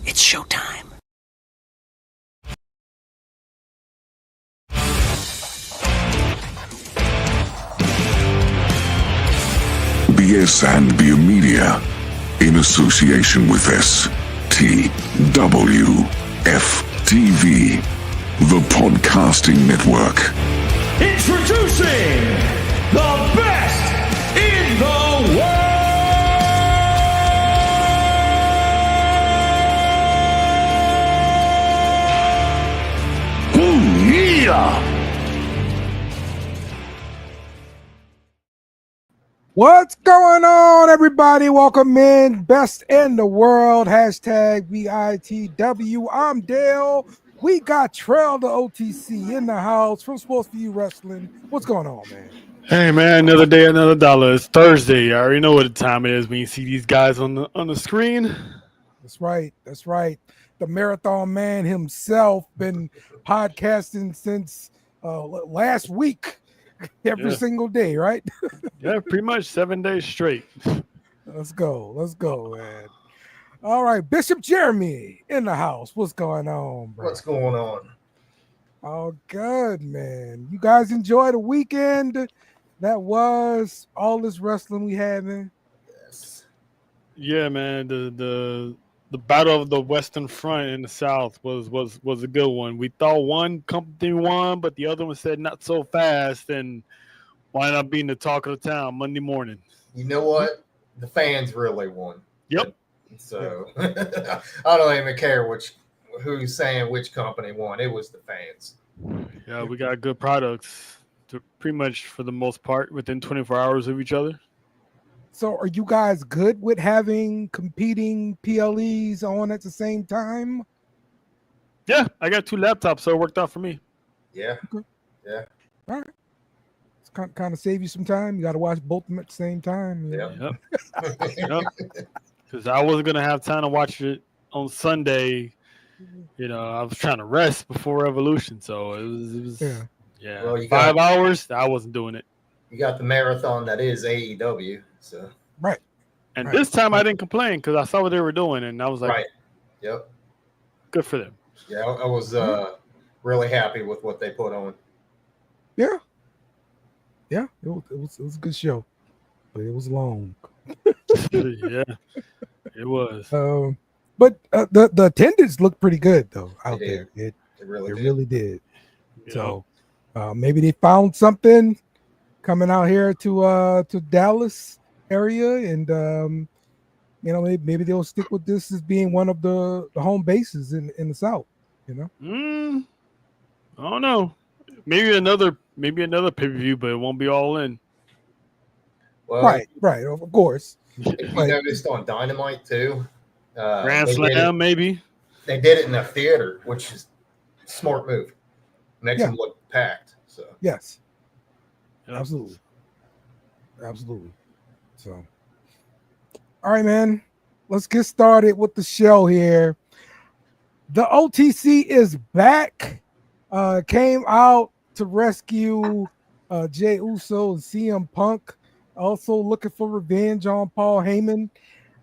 It's showtime. BS and Beer Media, in association with STWF TV, the podcasting network. Introducing the best in the world! What's going on, everybody? Welcome in. Best in the world. Hashtag BITW. I'm Dale. We got Trail the OTC in the house from Sports For You Wrestling. What's going on, man? Hey man, another day, another dollar. It's Thursday. I already know what the time it is when you see these guys on the screen. That's right. That's right. The marathon man himself been podcasting since last week, every single day, right? Yeah, pretty much 7 days straight. Let's go, man. All right, Bishop Jeremy in the house. What's going on, bro? What's going on? Oh, good, man. You guys enjoy the weekend? That was all this wrestling we had, man. Yes. Yeah, man. The battle of the Western Front in the South was a good one. We thought one company won, but the other one said not so fast, and wound up being the talk of the town Monday morning. You know what? The fans really won. Yep. So I don't even care who's saying which company won. It was the fans. Yeah, we got good products pretty much for the most part within 24 hours of each other. So are you guys good with having competing PLEs on at the same time? Yeah, I got 2 laptops, so it worked out for me. Yeah. Okay. Yeah. All right. It's kind of save you some time. You got to watch both of them at the same time. Yeah. Yep. Because I wasn't going to have time to watch it on Sunday. You know, I was trying to rest before Revolution, so it was yeah. Well, you 5 hours, I wasn't doing it. You got the marathon that is AEW. So Right. And this time I didn't complain because I saw what they were doing, and I was like, right. Yep. Good for them. Yeah, I was really happy with what they put on. Yeah. Yeah, it was a good show, but it was long. Yeah, it was. But the attendance looked pretty good though out It there. It really really did. Yeah. So maybe they found something coming out here to Dallas area, and maybe they'll stick with this as being one of the home bases in the South. You know, I don't know. Maybe another pay-per-view, but it won't be all in. Well, right, of course. If you noticed on Dynamite too, Grand Slam, maybe. They did it in a theater, which is a smart move. Makes them look packed. So Yes. Yep. Absolutely. So, all right, man. Let's get started with the show here. The OTC is back. Came out to rescue Jey Uso and CM Punk. Also looking for revenge on Paul Heyman.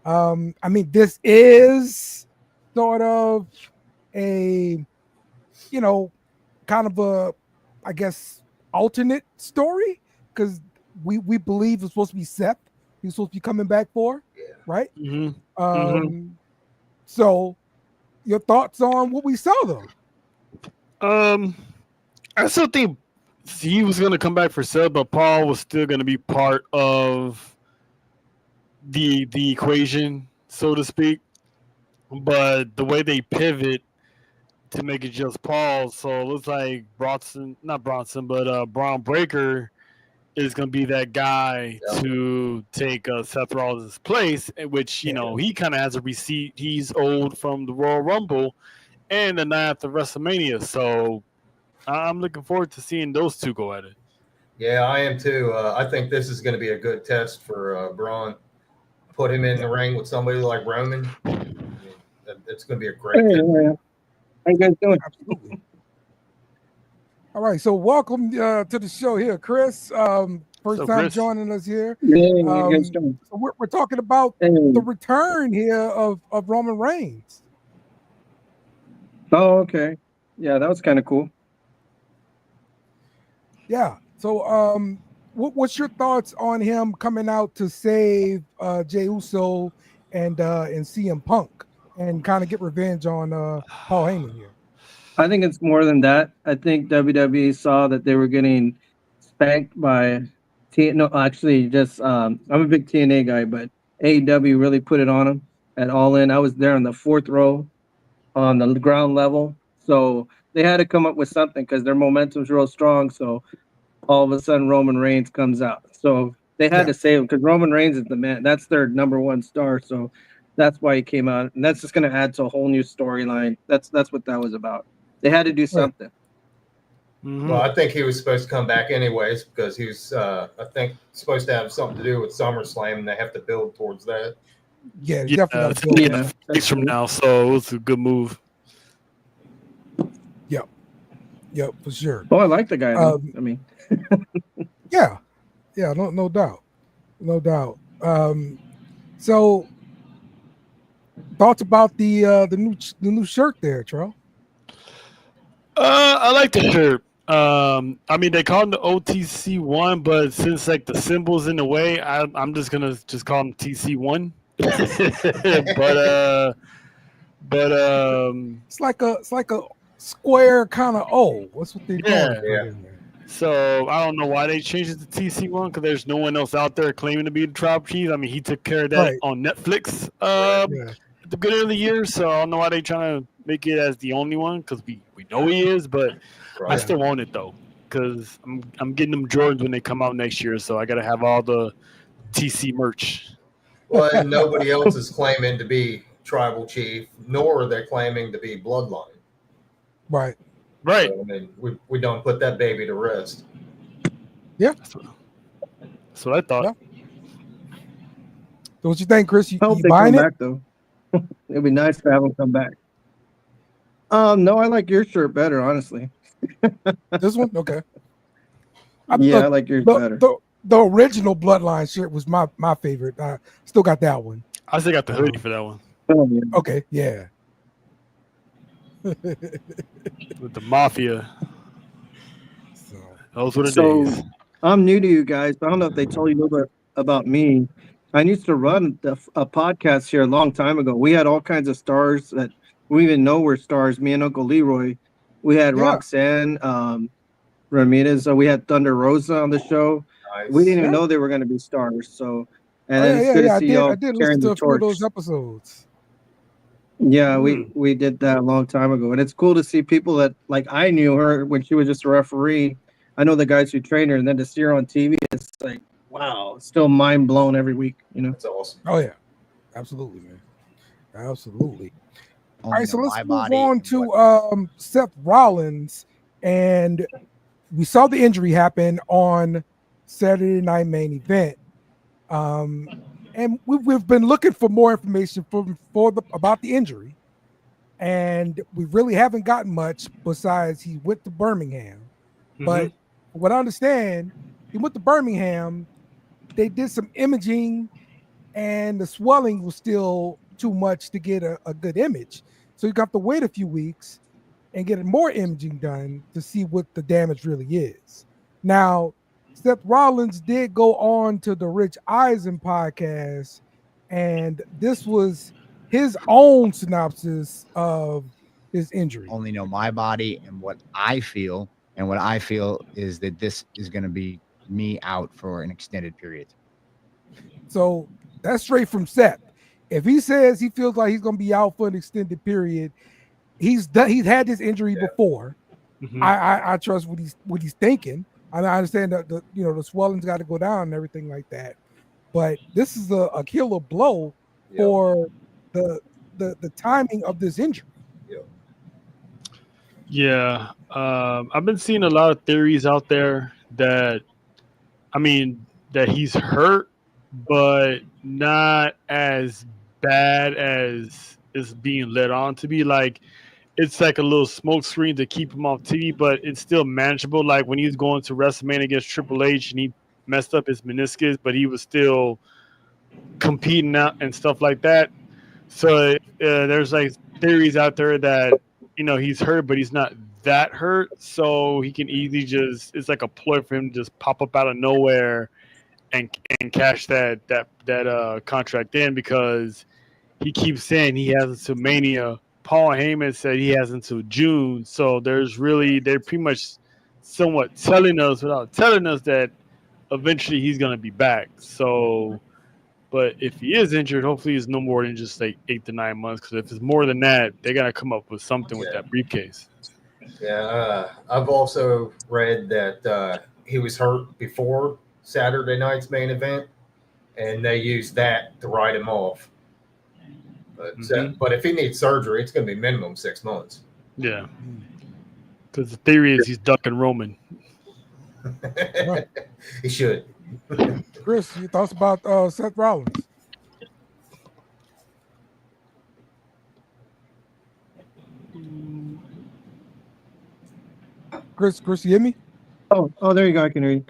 I mean, this is sort of a, kind of a, I guess, alternate story, because we believe it's supposed to be Seth. He's supposed to be coming back for, right? Mm-hmm. So your thoughts on what we saw though? I still think he was going to come back for Seth, but Paul was still going to be part of the equation, so to speak. But the way they pivot to make it just Paul, so it looks like Braun Breaker is going to be that guy to take Seth Rollins' place, in which, he kind of has a receipt. He's old from the Royal Rumble and the night after WrestleMania. So I'm looking forward to seeing those two go at it. yeah, I am too. I think this is going to be a good test for Braun. Put him in the ring with somebody like Roman. It's going to be a great test. How you guys doing? Absolutely. All right, so welcome to the show here, Chris. First time Chris? joining us here. Yeah, how you guys doing? So we're talking about the return here of Roman Reigns. Oh, okay. Yeah, that was kind of cool. Yeah. So, what's your thoughts on him coming out to save Jey Uso and CM Punk and kind of get revenge on Paul Heyman here? I think it's more than that. I think WWE saw that they were getting spanked by No, actually, just I'm a big TNA guy, but AEW really put it on them at All In. I was there on the fourth row on the ground level, so they had to come up with something because their momentum's real strong. So all of a sudden, Roman Reigns comes out. So they had to save him because Roman Reigns is the man. That's their number one star. So that's why he came out, and that's just going to add to a whole new storyline. That's what that was about. They had to do something. Mm-hmm. Well, I think he was supposed to come back anyways because he was, I think, supposed to have something to do with SummerSlam, and they have to build towards that. Yeah, Yeah, definitely. it's gonna be a few weeks from now, so it was a good move. Yep, for sure. Oh, I like the guy. I mean, yeah, no doubt, no doubt. So thoughts about the new shirt there, Tro? I like the shirt. I mean, they call him the OTC one, but since like the symbol's in the way, I'm just gonna call him TC one. but It's like a square kind of O. What's what they doing? Yeah. So I don't know why they changed it to TC one because there's no one else out there claiming to be the Tribal Chief. I mean, he took care of that on Netflix at the beginning of the year, so I don't know why they trying to make it as the only one because we know he is, but I still want it though because I'm getting them Jordans when they come out next year, so I got to have all the TC merch. Well, and nobody else is claiming to be Tribal Chief, nor are they claiming to be Bloodline. Right. So, I mean, we don't put that baby to rest. Yeah. That's what I thought. Yeah. So what you think, Chris? You they buying come it? back though. It'd be nice to have them come back. No, I like your shirt better, honestly. This one, okay. I like yours better. The original Bloodline shirt was my favorite. I still got that one. I still got the hoodie for that one. Oh, yeah. Okay, yeah. With the Mafia. So, those were the days. I'm new to you guys. I don't know if they told you a little bit about me. I used to run a podcast here a long time ago. We had all kinds of stars that we even know were stars. Me and Uncle Leroy. We had Roxanne Ramirez. We had Thunder Rosa on the show. Nice. We didn't even know they were going to be stars. So, and it's good to see y'all I did carrying listen to the a few torch. of those episodes. Yeah, we did that a long time ago, and it's cool to see people that like I knew her when she was just a referee. I know the guys who trained her, and then to see her on TV, it's like wow, it's still mind blown every week. You know, that's awesome. Oh yeah, absolutely, man, absolutely. All right, so let's move on to Seth Rollins, and we saw the injury happen on Saturday Night Main Event. And we've been looking for more information about the injury, and we really haven't gotten much besides he went to Birmingham. Mm-hmm. But what I understand, he went to Birmingham. They did some imaging, and the swelling was still too much to get a good image. So you got to wait a few weeks and get more imaging done to see what the damage really is. Now, Seth Rollins did go on to the Rich Eisen podcast, and this was his own synopsis of his injury. Only know my body and what I feel, and what I feel is that this is going to be me out for an extended period. So that's straight from Seth. If he says he feels like he's going to be out for an extended period, he's had this injury before. Mm-hmm. I trust what he's thinking. I understand that the swelling's got to go down and everything like that, but this is a killer blow for the timing of this injury. Yeah, I've been seeing a lot of theories out there that he's hurt, but not as bad as is being led on to be. Like, it's like a little smoke screen to keep him off TV, but it's still manageable. Like when he was going to WrestleMania against Triple H and he messed up his meniscus, but he was still competing out and stuff like that. So there's like theories out there that he's hurt, but he's not that hurt, so he can easily it's like a ploy for him to just pop up out of nowhere and cash that contract in, because he keeps saying he has until Mania. Paul Heyman said he has until June, so they're pretty much somewhat telling us without telling us that eventually he's gonna be back. So, but if he is injured, hopefully it's no more than just like 8 to 9 months. Because if it's more than that, they gotta come up with something with that briefcase. Yeah, I've also read that he was hurt before Saturday night's main event, and they used that to write him off. But if he needs surgery, it's going to be minimum 6 months. Yeah, because the theory is he's ducking Roman. He should. Chris, your thoughts about Seth Rollins? Chris, you hear me? Oh, there you go. I can hear you.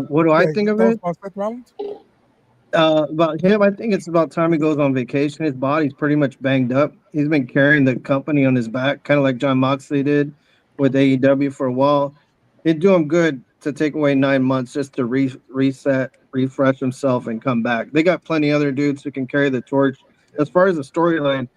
What do I think of it? About Seth Rollins? About him, I think it's about time he goes on vacation. His body's pretty much banged up. He's been carrying the company on his back, kind of like John Moxley did with AEW for a while. It'd do him good to take away 9 months just to reset, refresh himself, and come back. They got plenty of other dudes who can carry the torch. As far as the storyline,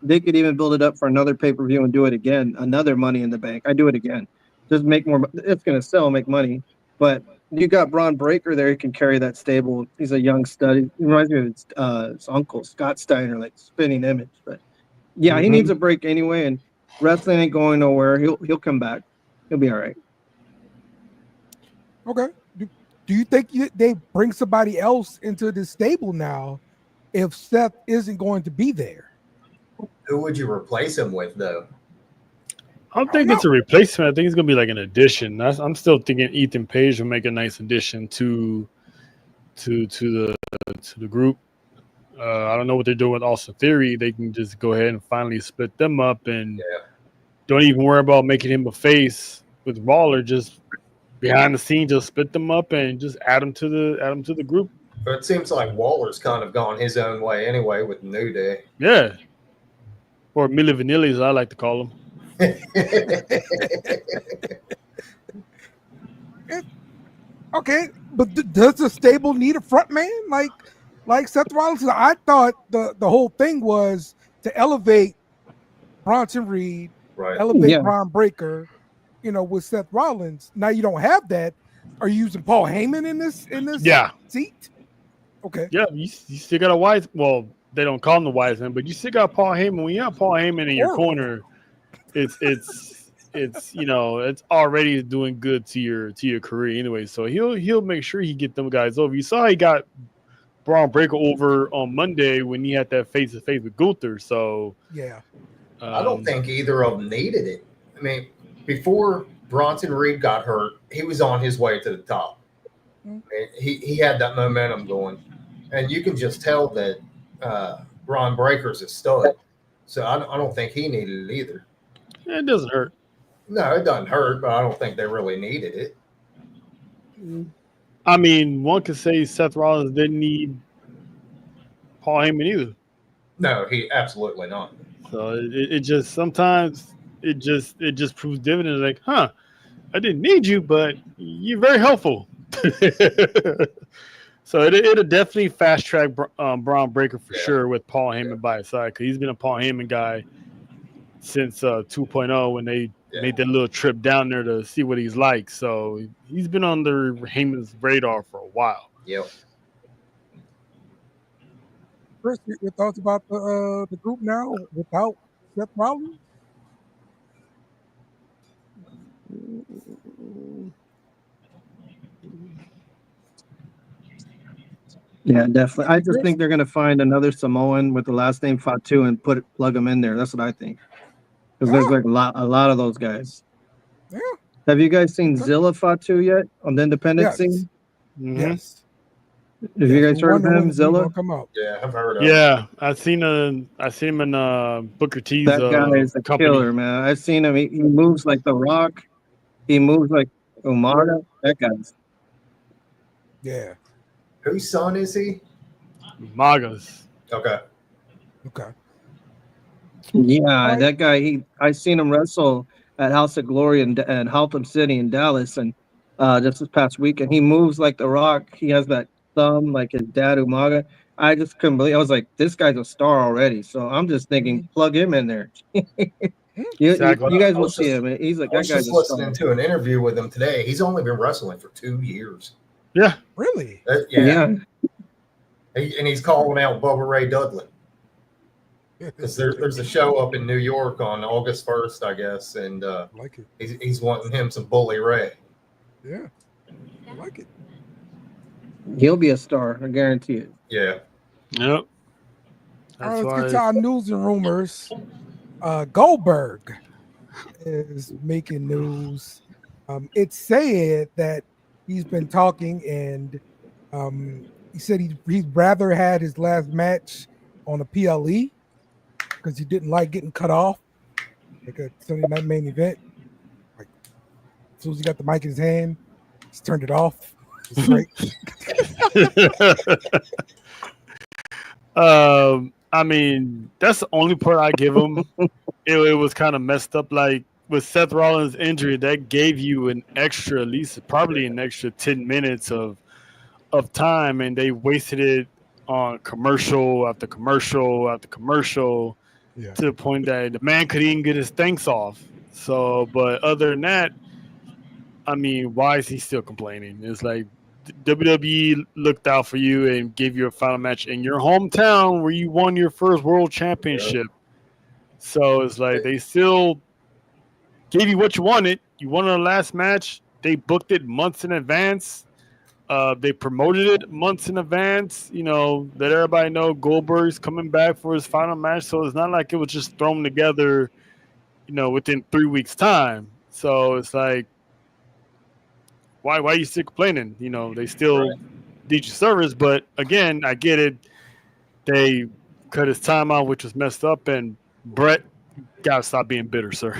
they could even build it up for another pay-per-view and do it again, another Money in the Bank. I do it again. Just make more. It's going to sell, make money. But you got Braun Breaker there. He can carry that stable. He's a young stud. He reminds me of his uncle, Scott Steiner, like spinning image. But yeah, he needs a break anyway. And wrestling ain't going nowhere. He'll come back. He'll be all right. Okay. Do you think they bring somebody else into the stable now if Seth isn't going to be there? Who would you replace him with, though? I don't think it's a replacement. I think it's gonna be like an addition. I'm still thinking Ethan Page will make a nice addition to the group. I don't know what they're doing with Austin Theory. They can just go ahead and finally split them up and don't even worry about making him a face with Waller. Just behind the scenes, just split them up and just add them to the group. But it seems like Waller's kind of gone his own way anyway with New Day. Yeah, or Milli Vanilli, as I like to call them. Okay, but does the stable need a front man like Seth Rollins? I thought the whole thing was to elevate Bronson Reed, elevate Braun Breaker, with Seth Rollins. Now you don't have that. Are you using Paul Heyman in this seat? Okay. Yeah, you still got a wise. Well, they don't call him the wise man, but you still got Paul Heyman. When you have Paul Heyman in your corner, it's already doing good to your career anyway. So he'll make sure he get them guys over. You saw he got Braun Breaker over on Monday when he had that face to face with Gunther. So yeah, I don't think either of them needed it. I mean, before Bronson Reed got hurt, he was on his way to the top. He had that momentum going, and you can just tell that Braun Breaker's a stud. So I don't think he needed it either. It doesn't hurt. No, it doesn't hurt, but I don't think they really needed it. I mean, one could say Seth Rollins didn't need Paul Heyman either. No, he absolutely not. So it just sometimes it just proves dividends. Like, I didn't need you, but you're very helpful. So it'll definitely fast track Braun Breaker for sure with Paul Heyman by his side, because he's been a Paul Heyman guy since 2.0 when they made that little trip down there to see what he's like. So he's been on the Heyman's radar for a while. Yep. Chris, your thoughts about the group now without Seth Rollins? Yeah, definitely. I just think they're going to find another Samoan with the last name Fatu and plug them in there. That's what I think. Because there's like a lot of those guys. Yeah. Have you guys seen Zilla Fatu yet on the independent scene? Mm-hmm. Yes. Have you guys heard of him, Zilla? Come out. Yeah, I've heard of him. Yeah, I seen him in Booker T's. That guy is a killer, man. I've seen him. He moves like The Rock. He moves like Umaga. That guy's. Yeah. Whose son is he? Maga's. Okay. Yeah, that guy. I seen him wrestle at House of Glory and Haltom City in Dallas, and just this past weekend, he moves like The Rock. He has that thumb like his dad Umaga. I just couldn't believe. I was like, this guy's a star already. So I'm just thinking, plug him in there. Exactly. You guys I will was see just- him. He's like I that was guy's just a star. listening to an interview with him today. He's only been wrestling for 2 years. Yeah. Really? Yeah. And he's calling out Bubba Ray Dudley. Because there's a show up in New York on August 1st, I guess, and I like it. he's wanting him some Bully Ray. Yeah, I like it. He'll be a star. I guarantee it. Yeah. Yep. All right, let's get to our news and rumors. Goldberg is making news. It's said that he's been talking, and he said he'd rather had his last match on a PLE because he didn't like getting cut off, like a Sunday night main event. Like as soon as he got the mic in his hand, he's turned it off. It's great. I mean, that's the only part I give him. It was kind of messed up. Like with Seth Rollins' injury, that gave you an extra, at least probably an extra 10 minutes of time, and they wasted it on commercial after commercial after commercial to the point that the man couldn't even get his thanks off. So, but other than that, I mean, why is he still complaining? It's like WWE looked out for you and gave you a final match in your hometown where you won your first world championship. So it's like they still gave you what you wanted. You won the last match. They booked it months in advance. They promoted it months in advance. You know, let everybody know Goldberg's coming back for his final match. So it's not like it was just thrown together, you know, within 3 weeks' time. So it's like, why are you still complaining? You know, they still did your service, but again, I get it. They cut his time out, which was messed up, and Brett gotta stop being bitter, sir.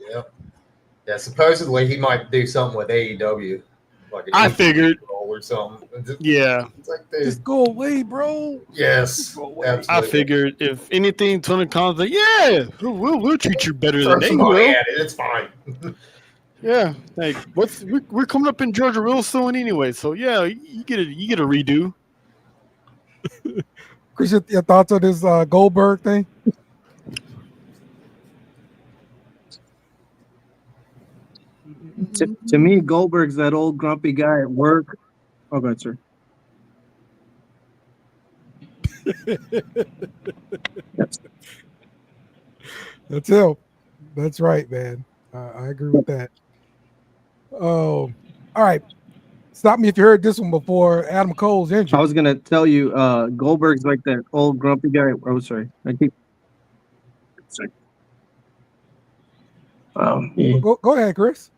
Yep. Yeah, supposedly he might do something with AEW. Like I figured. Or something. Yeah. It's like, dude. Just go away, bro. Yes. Absolutely. I figured if anything, Tony Khan's like, yeah, we'll treat you better Throw than they some money will. at it. It's fine. Yeah, like we're coming up in Georgia real soon anyway, so yeah, you get a redo. Chris, your thoughts on this Goldberg thing? To me, Goldberg's that old grumpy guy at work. Oh, God, sir. That's him. That's right, man. I agree with that. Oh, all right. Stop me if you heard this one before. Adam Cole's injured. I was gonna tell you, Goldberg's like that old grumpy guy. Oh, sorry. Sorry. Yeah. Go ahead, Chris.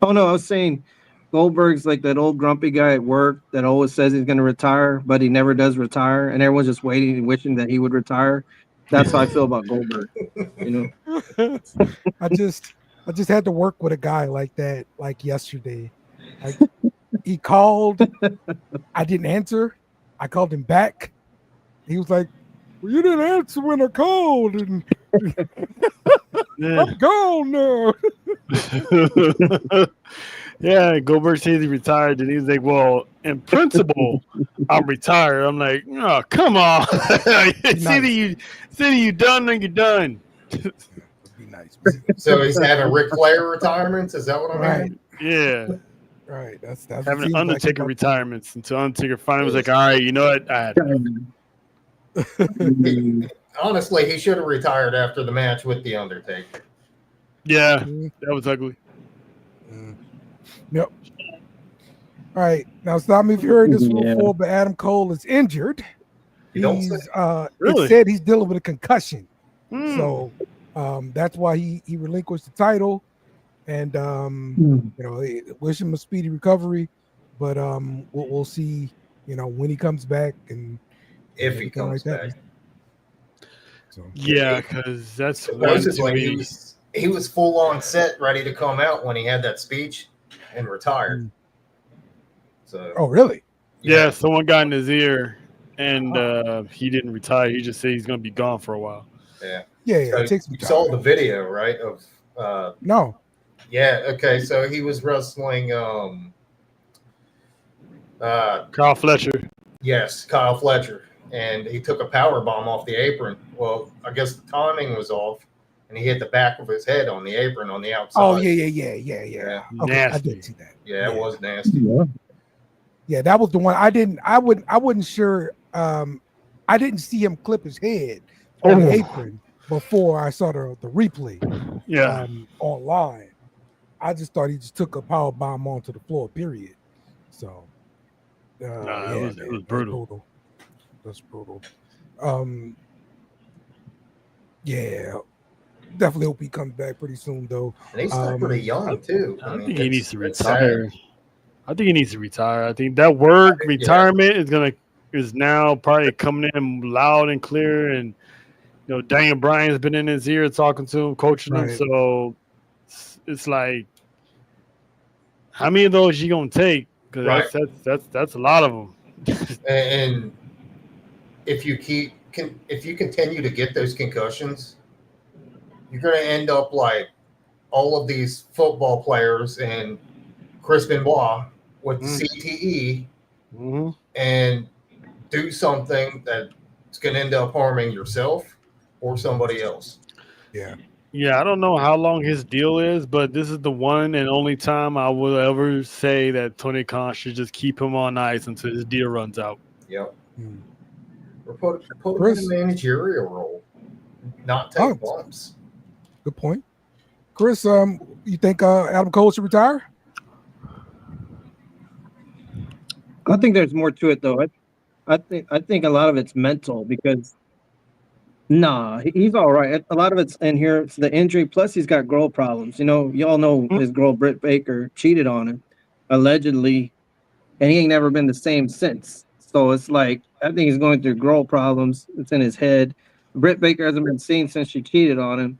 Oh no, I was saying Goldberg's like that old grumpy guy at work that always says he's gonna retire, but he never does retire, and everyone's just waiting and wishing that he would retire. That's how I feel about Goldberg. You know, I just had to work with a guy like that, like yesterday. Like he called, I didn't answer. I called him back. He was like, "Well, you didn't answer when I called, and I'm gone now." Yeah, Goldberg says he retired, and he's like, "Well, in principle, I'm retired." I'm like, "Oh, come on! It's either you done or you're done." Be nice. So he's having Ric Flair retirements? Is that what I'm Right. Yeah, Right. That's having seems Undertaker like retirements until Undertaker finally was like, "All right, you know what? I had hearing? Honestly, he should have retired after the match with The Undertaker. yeah, that was ugly." Yep. All right. Now stop me if you heard this one Yeah. before, but Adam Cole is injured. You don't He's say. Really? it said he's dealing with a concussion. Hmm. So that's why he relinquished the title. And you know, wish him a speedy recovery. But we'll see, you know, when he comes back and If he comes back. So Yeah, because that's one too Supposedly many. he was full on set, ready to come out when he had that speech and retired. So oh really? Yeah, someone got in his ear and he didn't retire. He just said he's going to be gone for a while. Yeah. Yeah, So it takes some you time. saw the video, right? Of No. yeah. Okay. So he was wrestling. Kyle Fletcher. Yes, Kyle Fletcher, and he took a power bomb off the apron. Well, I guess the timing was off, and he hit the back of his head on the apron on the outside. Oh yeah. Okay, I did see that. Yeah, it was nasty. Yeah, that was the one. I wasn't sure. I didn't see him clip his head on the apron before I saw the replay. Yeah. Online. I just thought he just took a power bomb onto the floor. Period. So. It was brutal. That's brutal. Yeah, definitely hope he comes back pretty soon, though. And he's still pretty young too. I think he needs to retire. I think he needs to retire. I think that word retirement is now probably coming in loud and clear. And Daniel Bryan's been in his ear talking to him, coaching him. So it's like, how many of those you gonna take? Because that's a lot of them. And if you continue to get those concussions, you're going to end up like all of these football players and Chris Benoit with CTE and do something that's going to end up harming yourself or somebody else. Yeah. Yeah, I don't know how long his deal is, but this is the one and only time I will ever say that Tony Khan should just keep him on ice until his deal runs out. Yep. Or put him in a managerial role, not take bumps. Good point. Chris, you think Adam Cole should retire? I think there's more to it, though. I think a lot of it's mental because he's all right. A lot of it's in here. It's the injury. Plus, he's got girl problems. Y'all know his girl Britt Baker cheated on him, allegedly, and he ain't never been the same since. So it's like I think he's going through girl problems. It's in his head. Britt Baker hasn't been seen since she cheated on him.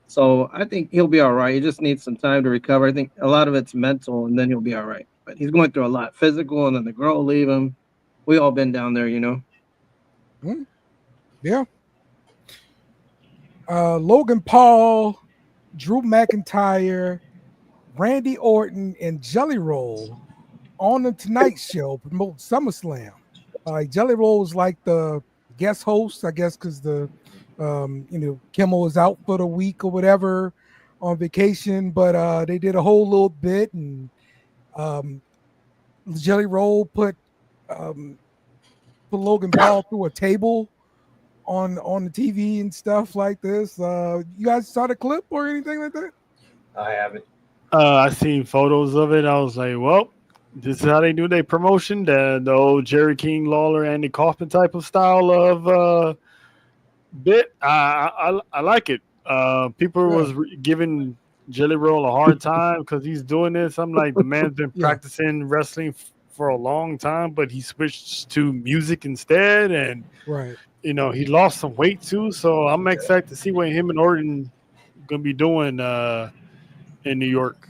So I think he'll be all right. He just needs some time to recover. I think a lot of it's mental, and then he'll be all right. But he's going through a lot physical, and then the girl will leave him. We all been down there, Yeah. Logan Paul, Drew McIntyre, Randy Orton, and Jelly Roll on the Tonight Show promote SummerSlam. Jelly Roll is like the guest host, I guess, because the Kimmel is out for the week or whatever on vacation. But they did a whole little bit, and Jelly Roll put Logan Paul through a table on the TV and stuff like this. You guys saw the clip or anything like that? I haven't. I seen photos of it. I was like, well, this is how they do their promotion. The old Jerry King, Lawler, Andy Kaufman type of style of bit. I like it. People was giving Jelly Roll a hard time because he's doing this. I'm like, the man's been practicing wrestling for a long time, but he switched to music instead. And he lost some weight too. So I'm excited to see what him and Orton gonna be doing in New York.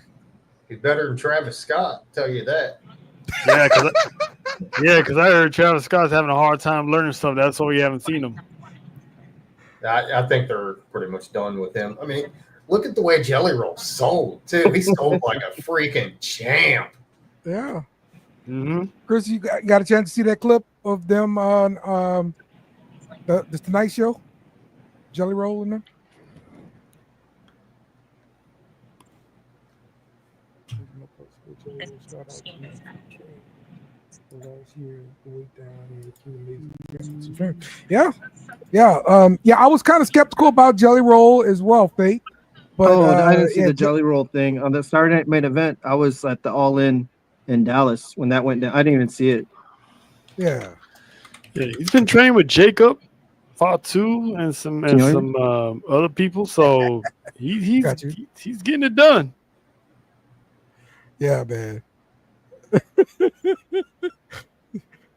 He's better than Travis Scott, tell you that. Yeah, because I heard Travis Scott's having a hard time learning stuff. That's why we haven't seen him. I think they're pretty much done with him. I mean, look at the way Jelly Roll sold too. He sold like a freaking champ. Yeah. Mm-hmm. Chris, you got a chance to see that clip of them on the Tonight Show? Jelly Roll in there? Yeah. I was kind of skeptical about Jelly Roll as well, Fate. But I didn't see the Jelly Roll thing on the Saturday Night Main Event. I was at the All In Dallas when that went down. I didn't even see it. Yeah, he's been training with Jacob Fatu and some other people, so he's getting it done. Yeah, man.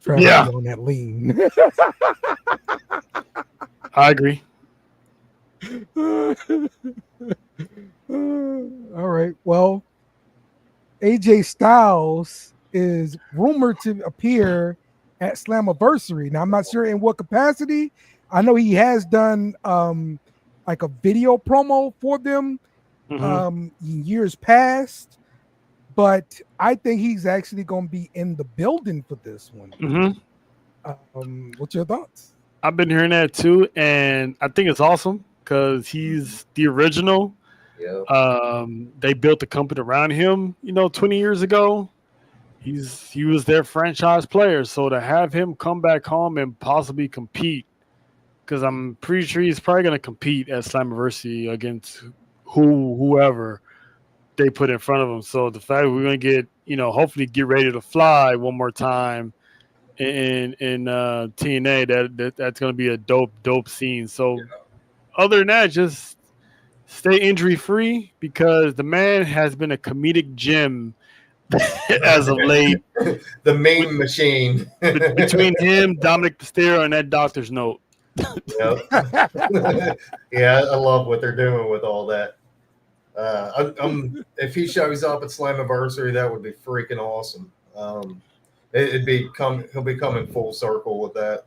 On that lean. I agree. All right. Well, AJ Styles is rumored to appear at Slammiversary. Now I'm not sure in what capacity. I know he has done like a video promo for them in years past, but I think he's actually going to be in the building for this one. What's your thoughts? I've been hearing that too, and I think it's awesome because he's the original. Yeah. They built the company around him, 20 years ago. He was their franchise player, so to have him come back home and possibly compete, because I'm pretty sure he's probably going to compete at Slammiversary against whoever they put in front of him. So the fact we're going to get, hopefully get ready to fly one more time in TNA, that's going to be a dope scene. So other than that, just stay injury free, because the man has been a comedic gem as of late. The meme machine between him, Dominic Mysterio, and that doctor's note. Yeah, I love what they're doing with all that. If he shows up at Slammiversary, that would be freaking awesome. He'll be coming full circle with that.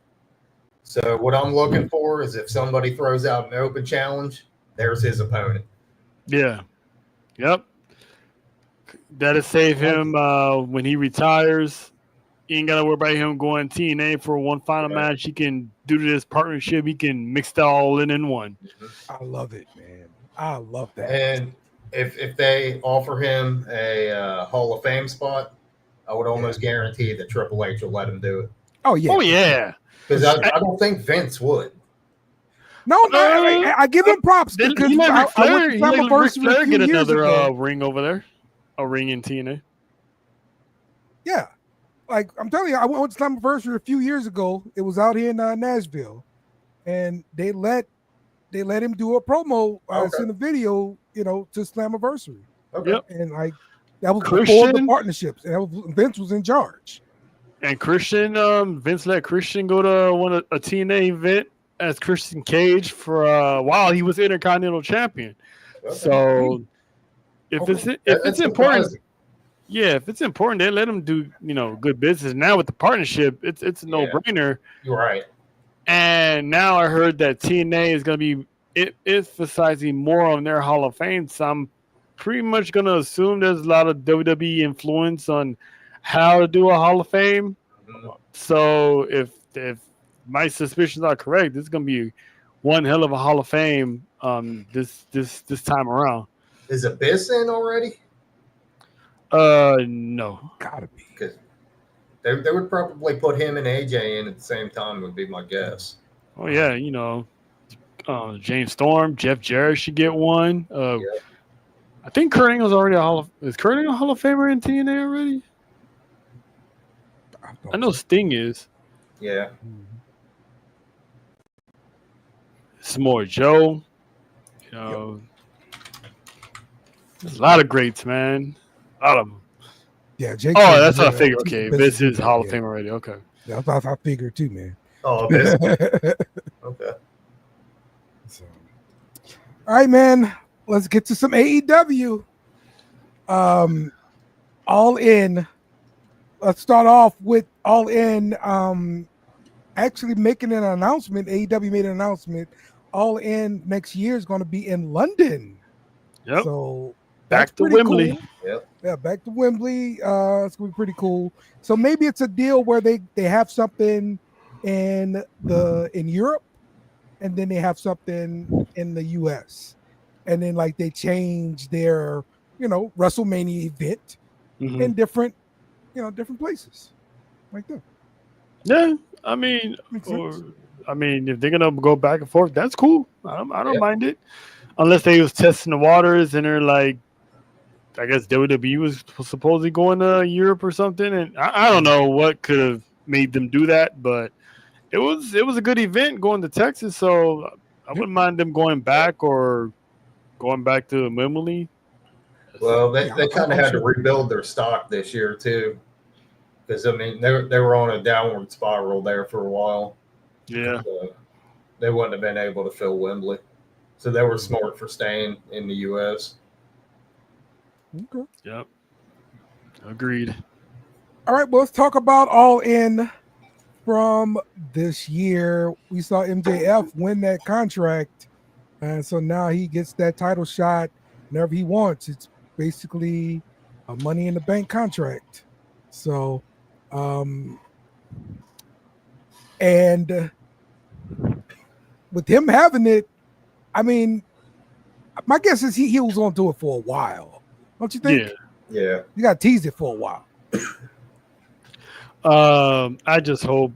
So what I'm looking for is if somebody throws out an open challenge, there's his opponent. Yeah. Yep. That'll save him when he retires. You ain't got to worry about him going TNA for one final match. He can do this partnership. He can mix that all in one. I love it, man. I love that. And if they offer him a Hall of Fame spot, I would almost guarantee that Triple H will let him do it. Oh, yeah. Oh, yeah. Because I don't think Vince would. No, I give him props because he let Ric Slammiversary Flair get another ring over there. A ring in TNA. Yeah. Like, I'm telling you, I went to Slammiversary a few years ago. It was out here in Nashville. And they let him do a promo in the video, to Slammiversary. Okay. Yep. And like that was before the partnerships. And Vince was in charge. And Christian, Vince let Christian go to a TNA event as Christian Cage for a while. He was Intercontinental Champion. Okay. So if it's important, surprising. if it's important, they let him do good business. Now with the partnership, it's a no-brainer. You're right. And now I heard that TNA is going to be emphasizing more on their Hall of Fame. So I'm pretty much going to assume there's a lot of WWE influence on how to do a Hall of Fame. So if my suspicions are correct, this is going to be one hell of a Hall of Fame this time around. Is Abyss in already? No. Gotta be. Because they would probably put him and AJ in at the same time, would be my guess. Oh, yeah, James Storm, Jeff Jarrett should get one. I think Kurt Angle's already is Kurt Angle a Hall of Famer in TNA already? I know Sting is. Yeah. Samoa Joe. There's a lot of greats, man. A lot of them. Yeah, Jake. Oh, that's what I figured. Okay, this is Hall of Fame already. Okay. Yeah, I figured too, man. Oh, this. Okay. So, all right, man. Let's get to some AEW. All In. Let's start off with All In. Actually making an announcement. AEW made an announcement. All In next year is going to be in London. Yep. So back to Wembley. Cool. Yep. Yeah, back to Wembley. It's gonna be pretty cool. So maybe it's a deal where they have something in Europe, and then they have something in the US, and then like they change their WrestleMania event in different places like that. Yeah, I mean, if they're gonna go back and forth, that's cool. I don't mind it, unless they was testing the waters and they're like, I guess WWE was supposedly going to Europe or something, and I don't know what could have made them do that, but it was a good event going to Texas, so I wouldn't mind them going back or going back to Wembley. Well, they kind of had to rebuild their stock this year too, because they were on a downward spiral there for a while. Yeah, so they wouldn't have been able to fill Wembley, so they were smart for staying in the U.S. Okay. Yep. Agreed. All right, well, let's talk about All In. from this year, we saw MJF win that contract, and so now he gets that title shot whenever he wants. It's basically a Money in the Bank contract. So, and with him having it, I mean, my guess is he was on to it for a while. Don't you think? Yeah. You got to tease it for a while. I just hope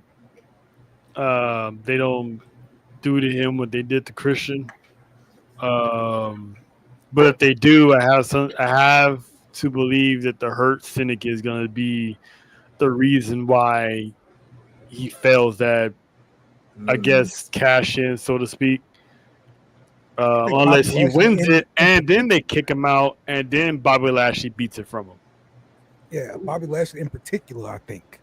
they don't do to him what they did to Christian. But if they do, I have to believe that the Hurt Syndicate is going to be the reason why he fails that, I guess, cash in, so to speak. Unless he wins it, and then they kick him out, and then Bobby Lashley beats it from him. Yeah, Bobby Lashley in particular, I think.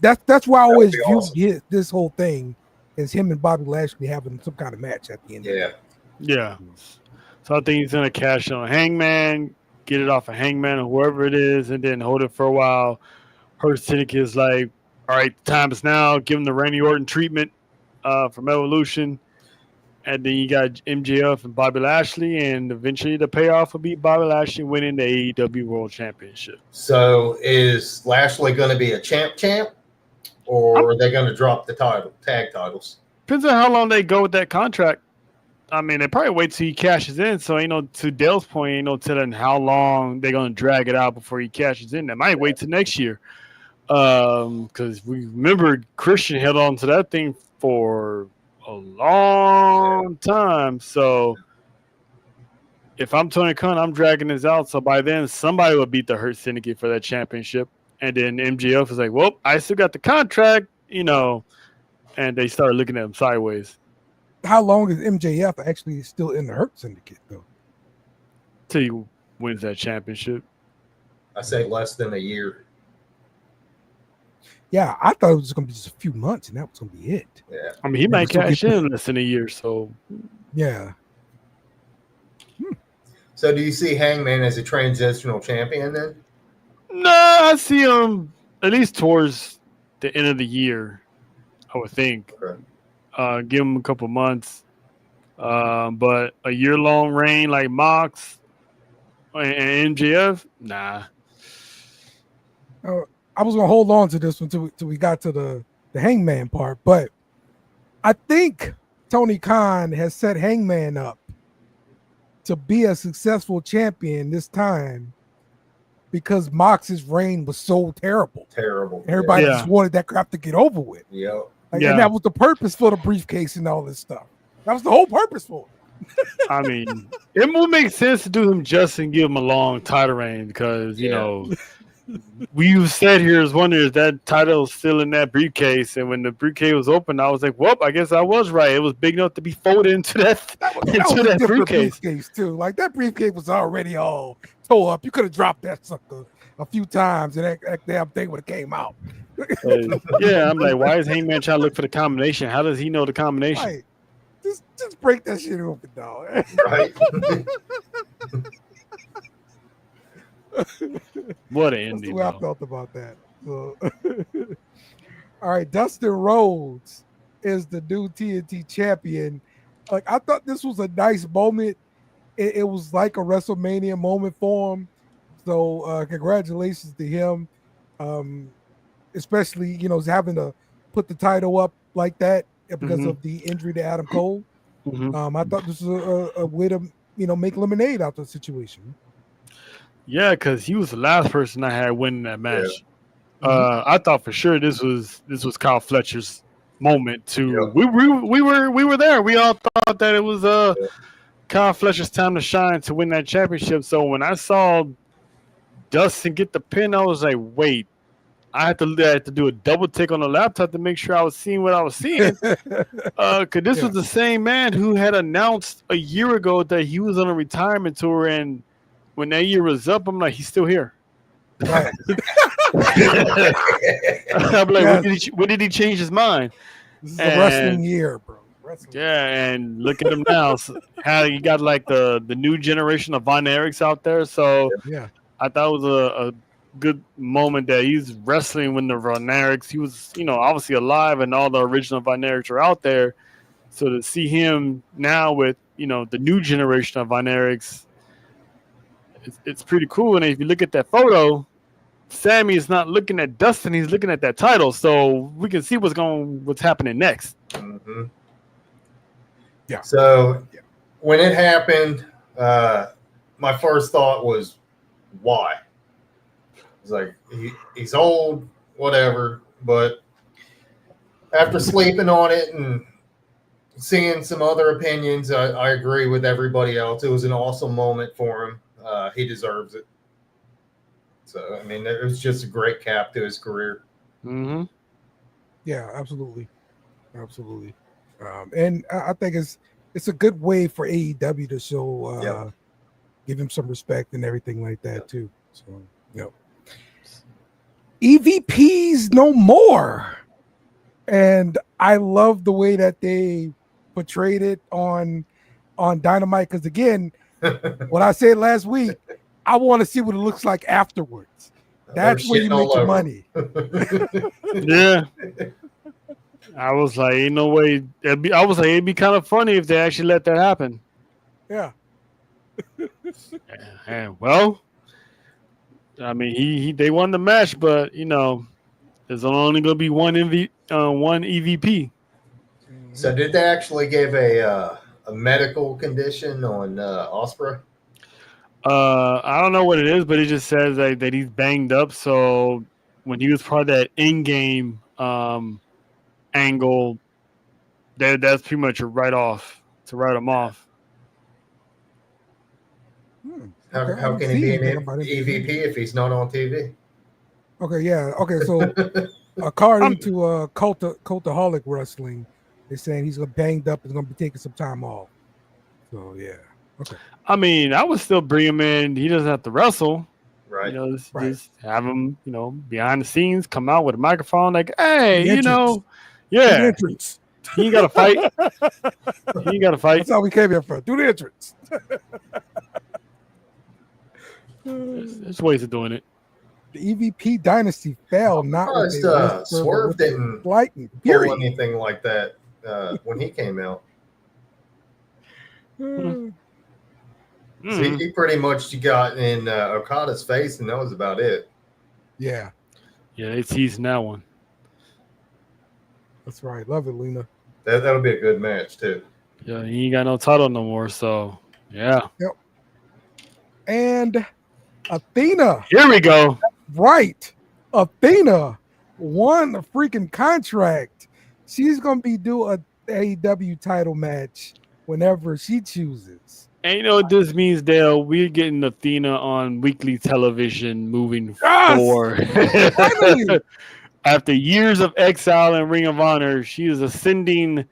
That's why I always view this whole thing as him and Bobby Lashley having some kind of match at the end. Yeah. So I think he's going to cash on Hangman, get it off of Hangman or whoever it is, and then hold it for a while. Hurt Syndicate is like, all right, the time is now. Give him the Randy Orton treatment from Evolution. And then you got MJF and Bobby Lashley, and eventually the payoff will be Bobby Lashley winning the AEW World Championship. So is Lashley going to be a champ, or are they going to drop the tag titles? Depends on how long they go with that contract. I mean, they probably wait till he cashes in. So, to Dale's point, telling how long they're going to drag it out before he cashes in. They might wait till next year. Because we remember Christian held on to that thing for a long time. So if I'm Tony Khan, I'm dragging this out. So by then, somebody will beat the Hurt Syndicate for that championship. And then MJF is like, well, I still got the contract, and they start looking at him sideways. How long is MJF actually still in the Hurt Syndicate, though? Till he wins that championship. I say less than a year. Yeah, I thought it was going to be just a few months, and that was going to be it. Yeah. I mean, he might cash in less than a year, so. Yeah. So do you see Hangman as a transitional champion then? No, I see him at least towards the end of the year, I would think. Okay. Give him a couple months. But a year-long reign like Mox and MJF, nah. I was going to hold on to this one till we got to the Hangman part, but I think Tony Khan has set Hangman up to be a successful champion this time because Mox's reign was so terrible. Everybody just wanted that crap to get over with. Yeah. And that was the purpose for the briefcase and all this stuff. That was the whole purpose for it. I mean, it would make sense to do him justice and give him a long title reign because, we said here is wondering if that title is still in that briefcase. And when the briefcase was open, I was like, well, I guess I was right. It was big enough to be folded into that briefcase too. Like that briefcase was already all tore up. You could have dropped that sucker a few times and that damn thing would have came out. I'm like, why is Hangman trying to look for the combination? How does he know the combination? Right. Just break that shit open, dog. Right. What an ending. That's the way I felt about that. So, all right, Dustin Rhodes is the new TNT champion. Like I thought this was a nice moment. It was like a WrestleMania moment for him. So congratulations to him. Especially, having to put the title up like that because of the injury to Adam Cole. I thought this was a way to, make lemonade out of the situation. Yeah, because he was the last person I had winning that match. I thought for sure this was Kyle Fletcher's moment too. Yeah. We were there. We all thought that it was Kyle Fletcher's time to shine to win that championship. So when I saw Dustin get the pin, I was like, wait, I had to do a double take on the laptop to make sure I was seeing what I was seeing. Because this was the same man who had announced a year ago that he was on a retirement tour, and when that year was up, I'm like, he's still here. Right. I'm like, when did he change his mind? This is a wrestling year, bro. And look at him now. So, how you got like the new generation of Von Erichs out there. So I thought it was good moment that he's wrestling with the Vinerics. He was, obviously alive, and all the original Vinerics are out there. So to see him now with, the new generation of Vinerics, it's pretty cool. And if you look at that photo, Sammy is not looking at Dustin; he's looking at that title. So we can see what's happening next. Mm-hmm. Yeah. So when it happened, my first thought was, why? It's like he's old, whatever. But after sleeping on it and seeing some other opinions, I agree with everybody else. It was an awesome moment for him. He deserves it. So, I mean, it was just a great cap to his career. Mm-hmm. Yeah, absolutely. Absolutely. And I think it's a good way for AEW to show, give him some respect and everything like that, too. So, EVPs no more. And I love the way that they portrayed it on Dynamite. Because, again, what I said last week, I want to see what it looks like afterwards. That's where you make your money. Yeah. I was like, ain't no way. It'd be kind of funny if they actually let that happen. Yeah. And, well, I mean, they won the match, but there's only going to be one EVP. So did they actually give a medical condition on Ospreay? I don't know what it is, but it just says that he's banged up. So when he was part of that in-game angle, that's pretty much a write-off to write him off. How can he be an EVP if he's not on TV? Okay, yeah. Okay, so according to Cultaholic Wrestling, they're saying he's banged up and going to be taking some time off. So, yeah. Okay. I mean, I would still bring him in. He doesn't have to wrestle. Right. Just have him, behind the scenes, come out with a microphone like, hey, yeah. He ain't got to fight. That's how we came here for. Do the entrance. There's ways of doing it. The EVP dynasty fell. Swerve didn't pull anything like that when he came out. So he pretty much got in Okada's face, and that was about it. Yeah. Yeah, they teasing that one. That's right. Love it, Lena. That'll be a good match, too. Yeah, he ain't got no title no more, so, yeah. Yep. And Athena. Here we go. Right. Athena won a freaking contract. She's going to be doing a AEW title match whenever she chooses. And you know what this means, Dale? We're getting Athena on weekly television moving forward. After years of exile and Ring of Honor, she is ascending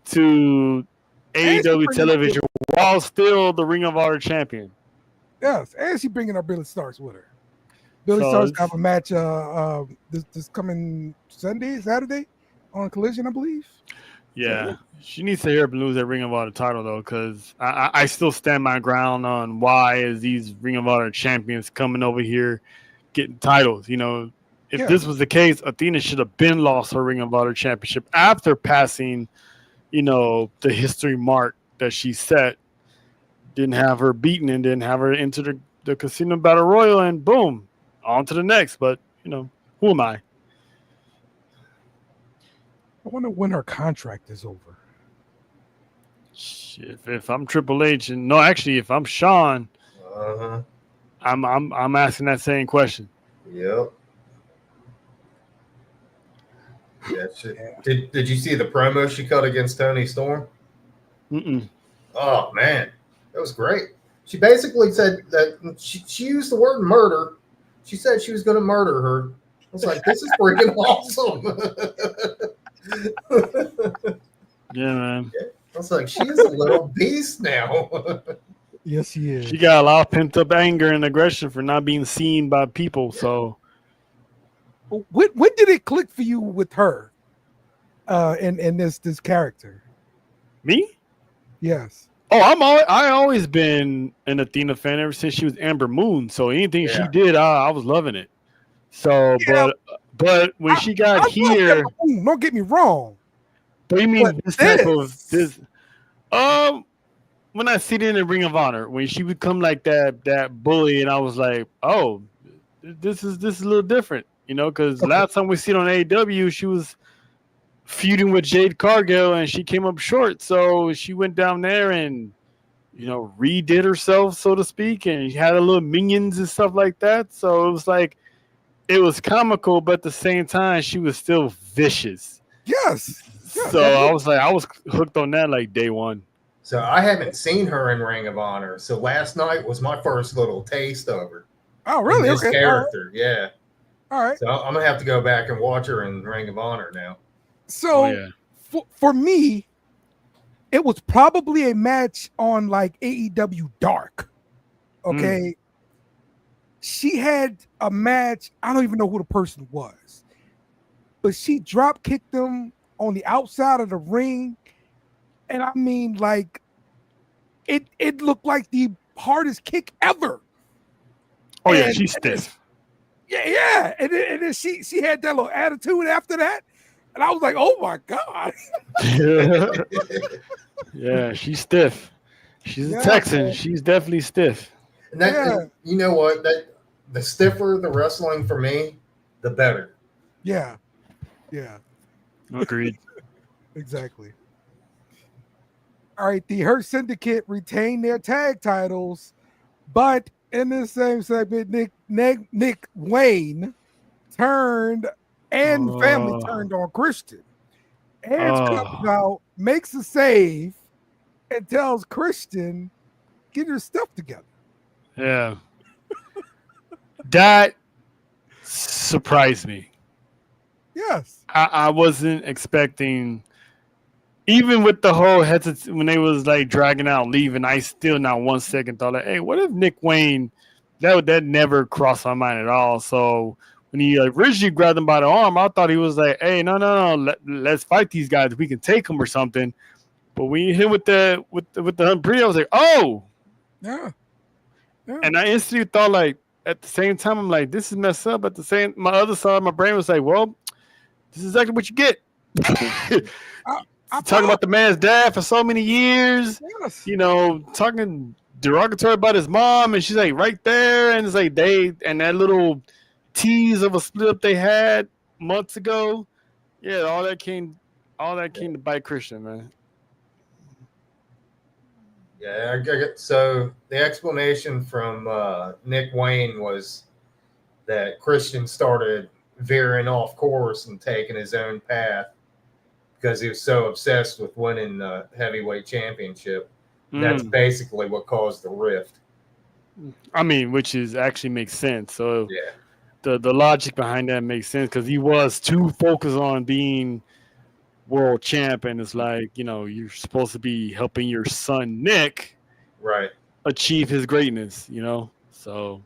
to AEW television while still the Ring of Honor champion. Yes, and she's bringing our Billy Starks with her. Billy Starks have a match this coming Saturday on Collision, I believe. Yeah, she needs to hear up and lose that Ring of Honor title, though, because I still stand my ground on why is these Ring of Honor champions coming over here getting titles. If this was the case, Athena should have been lost her Ring of Honor championship after passing, the history mark that she set. Didn't have her beaten and didn't have her into the Casino Battle Royal, and boom, on to the next. But, who am I? I wonder when her contract is over. If I'm Triple H, and if I'm Shawn, I'm asking that same question. Yep. Yeah, did you see the promo she cut against Tony Storm? Mm-mm. Oh man, that was great. She basically said that she used the word murder. She said she was going to murder her. I was like, this is freaking awesome. Yeah, man. I was like, she is a little beast now. Yes, she is. She got a lot of pent up anger and aggression for not being seen by people. So, when did it click for you with her, in this character? Me? Yes. Oh, I always been an Athena fan ever since she was Amber Moon. So anything she did, I was loving it. So, Yeah. but when she got I love here, Ember Moon, don't get me wrong. but you mean But this type of this- this? When I see it in the Ring of Honor, when she become like that bully, and I was like, oh, this is a little different, you know, because last time we see it on AEW, she was feuding with Jade Cargill, and she came up short, so she went down there and redid herself, so to speak, and had a little minions and stuff like that. So it was like it was comical, but at the same time, she was still vicious. Yes. So I was hooked on that like day one. So I haven't seen her in Ring of Honor. So last night was my first little taste of her. Oh, really? This Okay. character, yeah. All right. So I'm gonna have to go back and watch her in Ring of Honor now. So for me, it was probably a match on like AEW Dark. Okay. She had a match. I don't even know who the person was, but she drop kicked them on the outside of the ring. And I mean, like, it looked like the hardest kick ever. Oh, yeah, she's stiff. Yeah. And then she had that little attitude after that. And I was like, oh, my God. Yeah, she's stiff. She's a Texan. Man. She's definitely stiff. And that, you know what? That the stiffer the wrestling for me, the better. Yeah. Agreed. Exactly. All right, the Hurt Syndicate retained their tag titles, but in the same segment, Nick Wayne turned and family turned on Christian. Edge comes out, makes a save, and tells Christian, "Get your stuff together." Yeah, that surprised me. Yes, I wasn't expecting. Even with the whole hesitancy when they was like dragging out leaving, I still not 1 second thought like, hey, what if Nick Wayne? That never crossed my mind at all. So when he originally grabbed him by the arm, I thought he was like, hey, no, let's fight these guys. We can take them or something. But when you hit with the Humphrey, I was like, oh, yeah. And I instantly thought like at the same time, I'm like, this is messed up. At the same, my other side of my brain was like, well, this is exactly what you get. Talking about the man's dad for so many years, talking derogatory about his mom, and she's like right there, and it's like and that little tease of a split up they had months ago, all that came to bite Christian, man. Yeah, I get so the explanation from Nick Wayne was that Christian started veering off course and taking his own path because he was so obsessed with winning the heavyweight championship. That's basically what caused the rift. I mean, which is actually makes sense. So the logic behind that makes sense because he was too focused on being world champ, and it's like, you're supposed to be helping your son Nick achieve his greatness, So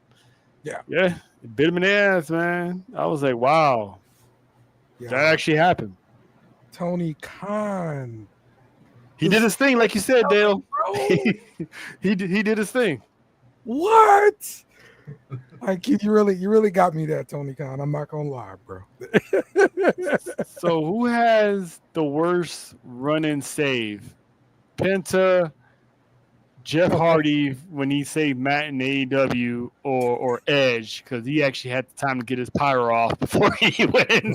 it bit him in the ass, man. I was like, wow, that actually happened. Tony Khan. He did his thing, like you said, Dale. he did his thing. What? Like you really got me there, Tony Khan. I'm not gonna lie, bro. So who has the worst run-in save? Penta, Jeff Hardy when he saved Matt in AEW, or Edge because he actually had the time to get his pyro off before he went in.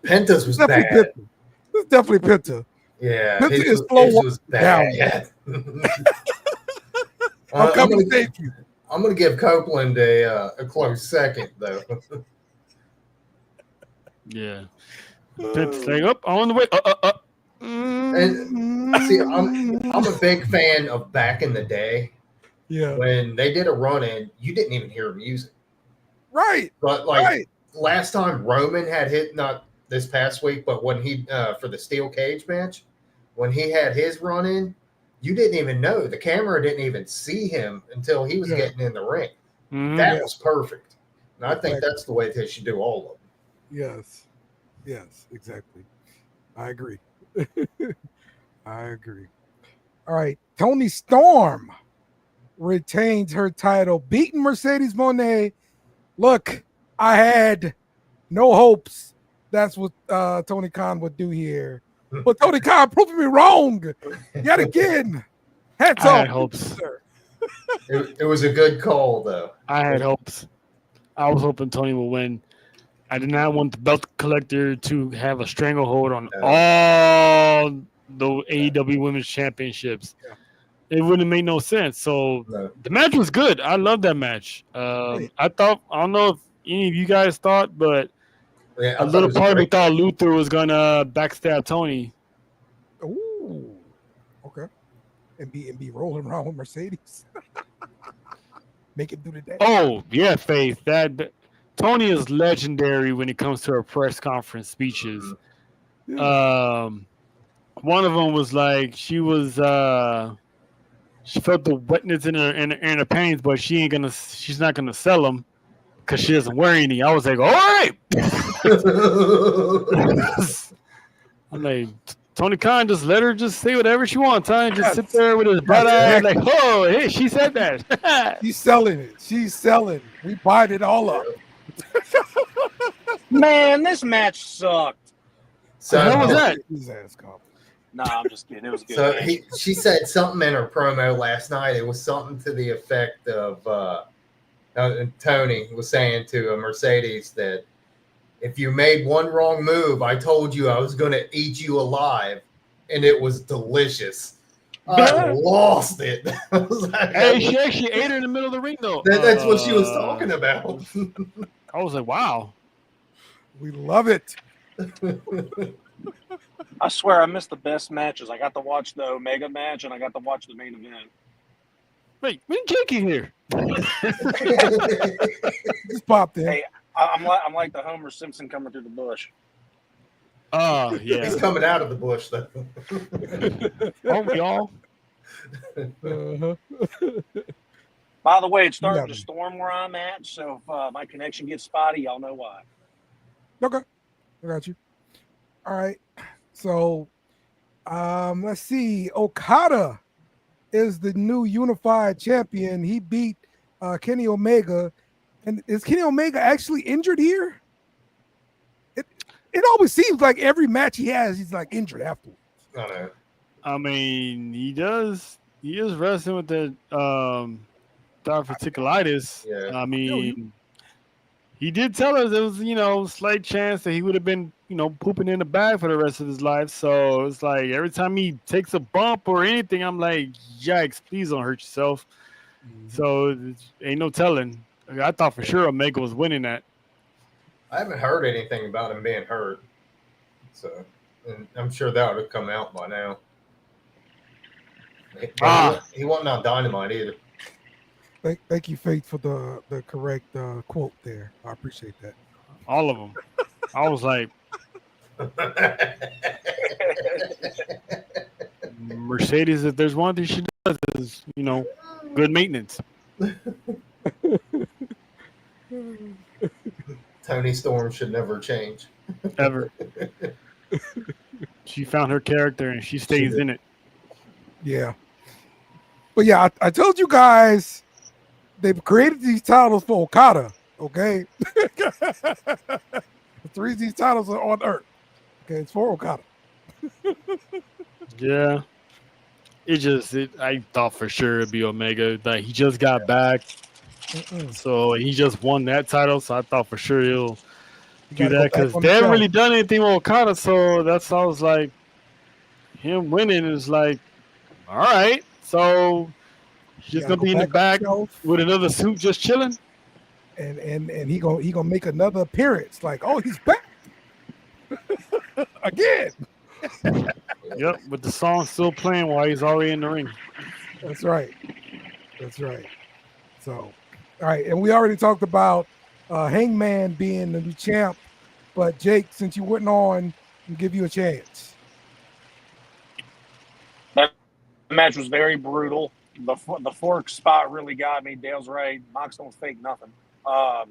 Penta's was bad. It's definitely Penta. Yeah, Penta is slow was bad. I'm coming to thank you. I'm going to give Copeland a close second, though. Yeah. Penta's like, on the way. And see, I'm a big fan of back in the day. Yeah. When they did a run-in, you didn't even hear music. Right. But last time Roman had hit, not this past week, but when he for the steel cage match, when he had his run-in, you didn't even know. The camera didn't even see him until he was getting in the ring. That was perfect. And I think that's the way they should do all of them. Yes, exactly. I agree. I agree. All right. Tony Storm retains her title, beating Mercedes Moné. Look, I had no hopes that's what Tony Khan would do here. But Tony Khan proved me wrong yet again. Hats I off. had hopes. Sir. It was a good call, though. I had hopes. I was hoping Tony would win. I did not want the belt collector to have a stranglehold on all the AEW Women's Championships. Yeah. It wouldn't make no sense. So the match was good. I love that match. I don't know if any of you guys thought, but a little part of me thought Luther was gonna backstab Tony. Ooh, okay, and be rolling around with Mercedes, make it through the day. Oh yeah, Faith. That Tony is legendary when it comes to her press conference speeches. Yeah. One of them was like she felt the wetness in her panties, but she's not gonna sell them because she doesn't wear any. I was like, all right. I'm like, Tony Khan, just let her just say whatever she wants, huh? And just sit there with his bright eye, like, oh, hey, she said that. She's selling it. She's selling. We buying it all up. Man, this match sucked. So how was that? His ass cop. Nah, I'm just kidding. It was good. So she said something in her promo last night. It was something to the effect of Tony was saying to Mercedes that if you made one wrong move, I told you I was going to eat you alive, and it was delicious. I lost it. I was like, Hey, she actually ate her in the middle of the ring, though. that's what she was talking about. I was like, wow. We love it. I swear I missed the best matches. I got to watch the Omega match, and I got to watch the main event. Wait, when Jake in here? Just popped in. Hey, I'm like the Homer Simpson coming through the bush. Oh, yeah. He's coming out of the bush, though. Aren't we all? By the way, it's starting to storm where I'm at, so if my connection gets spotty, y'all know why. Okay, I got you. All right, so let's see. Okada is the new unified champion. He beat Kenny Omega. And is Kenny Omega actually injured here? It always seems like every match he has, he's like injured afterwards. I mean, he is wrestling with the diverticulitis. Yeah. I mean, he did tell us there was, slight chance that he would have been, pooping in the bag for the rest of his life. So it's like every time he takes a bump or anything, I'm like, yikes, please don't hurt yourself. Mm-hmm. So ain't no telling. I thought for sure Omega was winning that. I haven't heard anything about him being hurt. So and I'm sure that would have come out by now. He wasn't on Dynamite either. Thank you, Faith, for the correct quote there. I appreciate that. All of them. I was like, Mercedes, if there's one thing she does is, good maintenance. Tony Storm should never change. Ever. She found her character and she stays in it. Yeah. But yeah, I told you guys they've created these titles for Okada, okay? The reason these titles are on Earth. Okay, it's for Okada. Yeah. I thought for sure it'd be Omega. Like he just got back. So he just won that title. So I thought for sure he'll do that because they haven't really done anything with Okada. So that's I was like, him winning is like, all right. So he's just gonna be in the back with another suit, just chilling. And he gonna make another appearance. Like, oh, he's back again. Yep, with the song still playing while he's already in the ring. That's right. So, all right, and we already talked about Hangman being the new champ, but Jake, since you went on, I'll give you a chance. That match was very brutal. The fork spot really got me. Dale's right. Mox don't fake nothing. I'm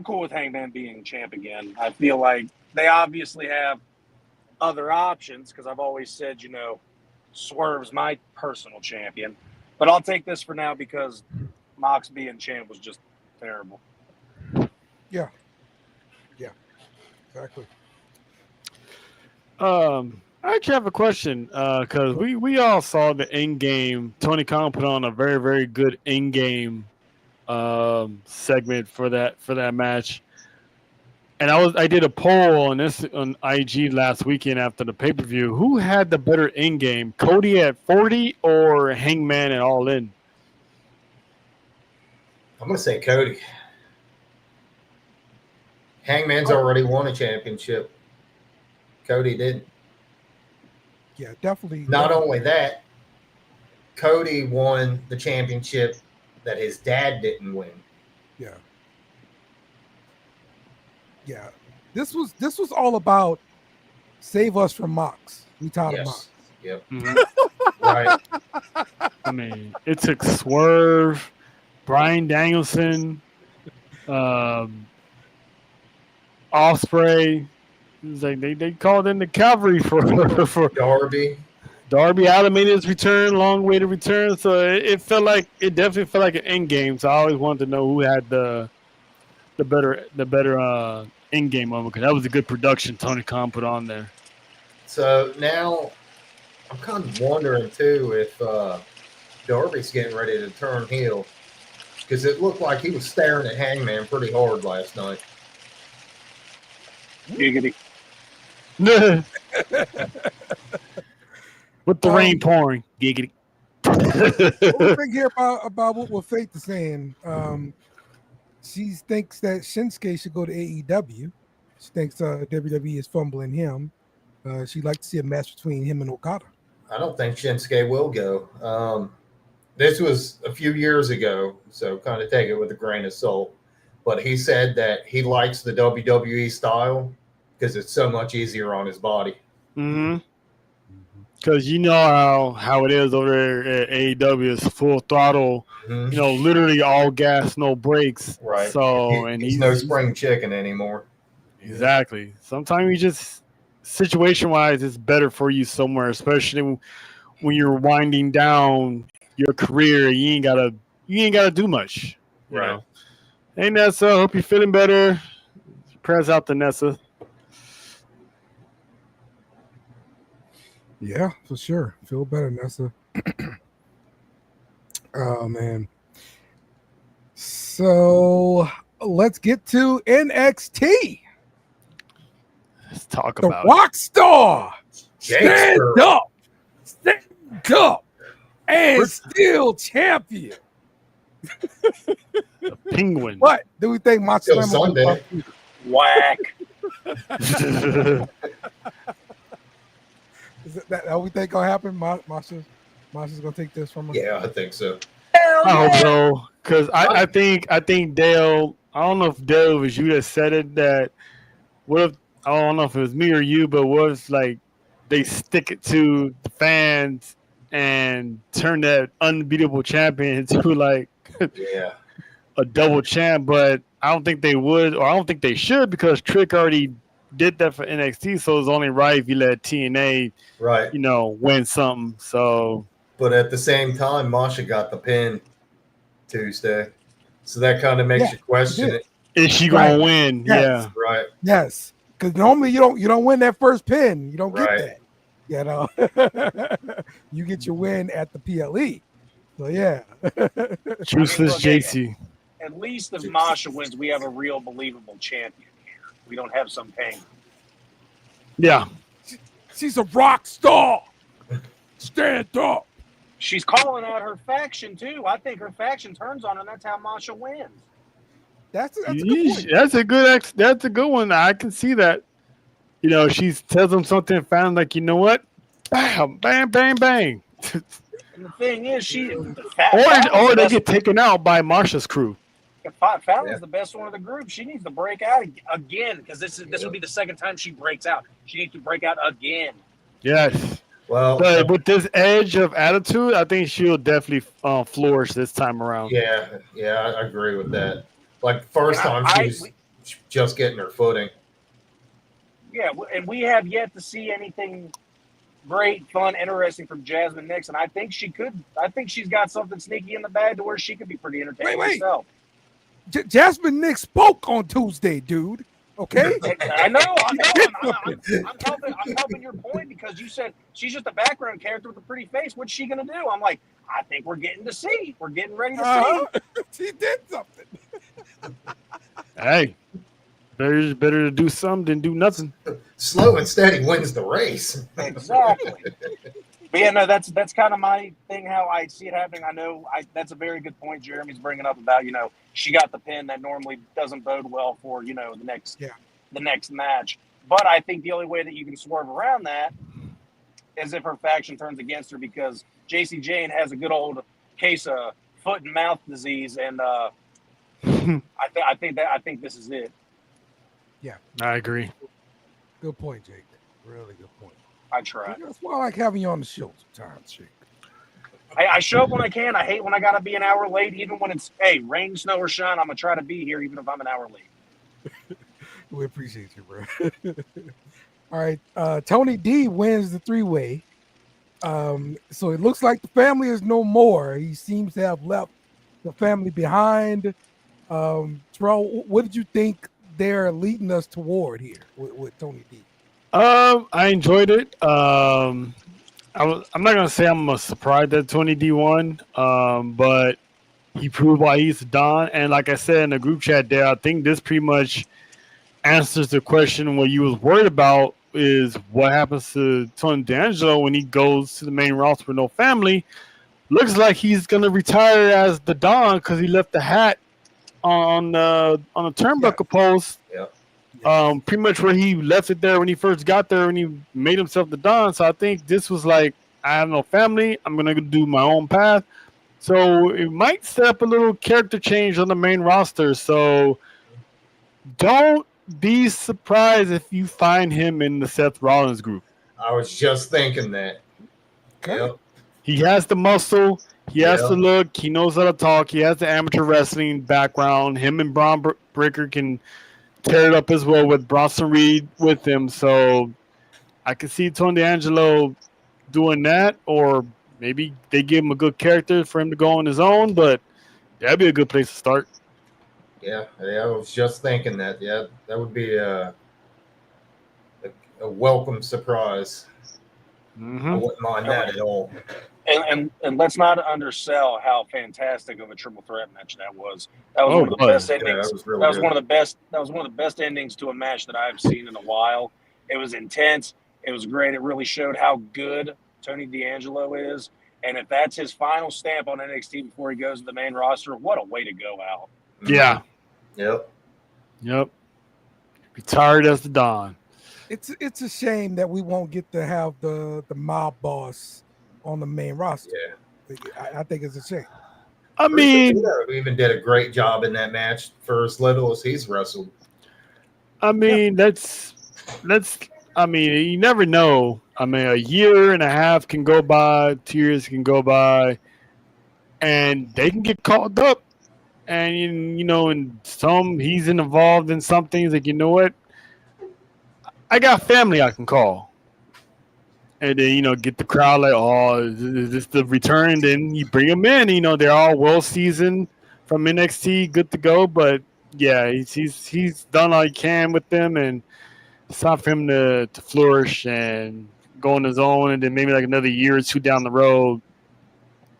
cool with Hangman being champ again. I feel like they obviously have other options because I've always said, Swerve's my personal champion. But I'll take this for now because Mox being champ was just terrible. Yeah, exactly. I actually have a question because we all saw the in game. Tony Khan put on a very, very good in game segment for that match. And I did a poll on this on IG last weekend after the pay-per-view. Who had the better in game? Cody at 40 or Hangman at All In? I'm going to say Cody. Hangman's already won a championship. Cody didn't. Yeah, definitely. Not only that, Cody won the championship that his dad didn't win. Yeah. This was all about save us from Mox. We tired of Mox. Yep. Mm-hmm. Right. I mean, it took Swerve, Bryan Danielson, Ospreay. It was like they called in the cavalry for Darby. Darby Allin made his return, long way to return. So it definitely felt like an end game. So I always wanted to know who had the better end game moment because that was a good production Tony Khan put on there. So now I'm kind of wondering too if Darby's getting ready to turn heel because it looked like he was staring at Hangman pretty hard last night. Giggity. With the rain pouring. Giggity. One thing here about what Faith is saying. She thinks that Shinsuke should go to AEW. She thinks WWE is fumbling him. She'd like to see a match between him and Okada. I don't think Shinsuke will go. This was a few years ago, so kind of take it with a grain of salt. But he said that he likes the WWE style because it's so much easier on his body. Mm-hmm. Because you know how it is over there at AEW is full throttle, Mm-hmm. Literally all gas, no brakes. Right. So he's no spring chicken anymore. Exactly. Sometimes you just situation wise, it's better for you somewhere, especially when you're winding down your career. You ain't gotta do much. Right. Hey Nessa, hope you're feeling better. Prayers out to Nessa. Yeah, for sure. Feel better, Nessa. Oh man. So let's get to NXT. Let's talk The about Rock Star. Stand Gangster. up, and still champion. the Penguin. What do we think, Macho? Still Sunday. Whack. Is that how we think gonna happen? Masha's gonna take this from us. Yeah, I think so. I hope so, because I think Dale. I don't know if Dale was you that said it. That what if I don't know if it was me or you, but what if like they stick it to the fans and turn that unbeatable champion into like a double champ? But I don't think they would, or I don't think they should, because Trick already did that for NXT, so it's only right if you let TNA, win something. So, but at the same time, Masha got the pin Tuesday, so that kind of makes you question it. Is she gonna win? Yes. Yeah, right. Yes, because normally you don't win that first pin. You don't get that. You get your win at the PLE. So yeah, Juiceless JC. At least if Masha wins, we have a real believable champion here. We don't have some pain. Yeah. She's a rock star. Stand up. She's calling out her faction too. I think her faction turns on her, and that's how Masha wins. That's a good point. That's a good one. I can see that. She tells them something and found like, you know what? Bam, bam, bang, bang. And the thing is, or they get taken out by Marsha's crew. Fallon's the best one of the group. She needs to break out again, because this will be the second time she breaks out. She needs to break out again. Yes. Well, but with this edge of attitude, I think she'll definitely flourish this time around. Yeah, I agree with that. Like first time she was just getting her footing. Yeah, and we have yet to see anything great, fun, interesting from Jasmine Nix, and I think she's got something sneaky in the bag to where she could be pretty entertaining herself. Jasmine Nix spoke on Tuesday, dude. Okay, I know. I'm helping your point because you said she's just a background character with a pretty face. What's she gonna do? I'm like, I think we're getting to see. We're getting ready to see. She did something. Hey, better to do something than do nothing. Slow and steady wins the race. Exactly. But yeah, no, that's kind of my thing. How I see it happening. I know that's a very good point Jeremy's bringing up about she got the pin that normally doesn't bode well for the next match. But I think the only way that you can swerve around that is if her faction turns against her because JC Jane has a good old case of foot and mouth disease, and I think this is it. Yeah, I agree. Good point, Jake. Really good point. I try. That's why I like having you on the show sometimes, Jake. I show up when I can. I hate when I got to be an hour late, even when it's, rain, snow, or shine. I'm going to try to be here even if I'm an hour late. We appreciate you, bro. All right. Tony D wins the three-way. So it looks like the family is no more. He seems to have left the family behind. Terrell, what did you think they're leading us toward here with Tony D? I enjoyed it. I'm not gonna say I'm surprised that Tony D won, but he proved why he's the Don. And like I said in the group chat there, I think this pretty much answers the question what you was worried about is what happens to Tony D'Angelo when he goes to the main roster with no family. Looks like he's gonna retire as the Don because he left the hat on the turnbuckle post. Yeah. Pretty much where he left it there when he first got there and he made himself the Don. So I think this was like, I have no family. I'm going to do my own path. So it might set up a little character change on the main roster. So don't be surprised if you find him in the Seth Rollins group. I was just thinking that. Okay. Yep. He has the muscle. He has the look. He knows how to talk. He has the amateur wrestling background. Him and Braun Breaker can tear it up as well with Bronson Reed with him. So I can see Tony D'Angelo doing that, or maybe they give him a good character for him to go on his own, but that'd be a good place to start. Yeah, I was just thinking that. Yeah, that would be a welcome surprise. Mm-hmm. I wouldn't mind that at all. And let's not undersell how fantastic of a triple threat match that was. That was one of the best endings. That was really that was good. one of the best. That was one of the best endings to a match that I've seen in a while. It was intense. It was great. It really showed how good Tony D'Angelo is. And if that's his final stamp on NXT before he goes to the main roster, what a way to go out. Yeah. Yep. Retired as the Don. It's a shame that we won't get to have the mob boss on the main roster. Yeah. I think it's a shame. I mean, we even did a great job in that match for as little as he's wrestled. I mean, I mean, you never know. I mean, a year and a half can go by, 2 years can go by, and they can get called up. And, and he's involved in some things like, you know what? I got family I can call. And then, get the crowd like, oh, is this the return? And then you bring them in. They're all well seasoned from NXT, good to go. But, yeah, he's done all he can with them. And it's time for him to flourish and go on his own. And then maybe like another year or two down the road,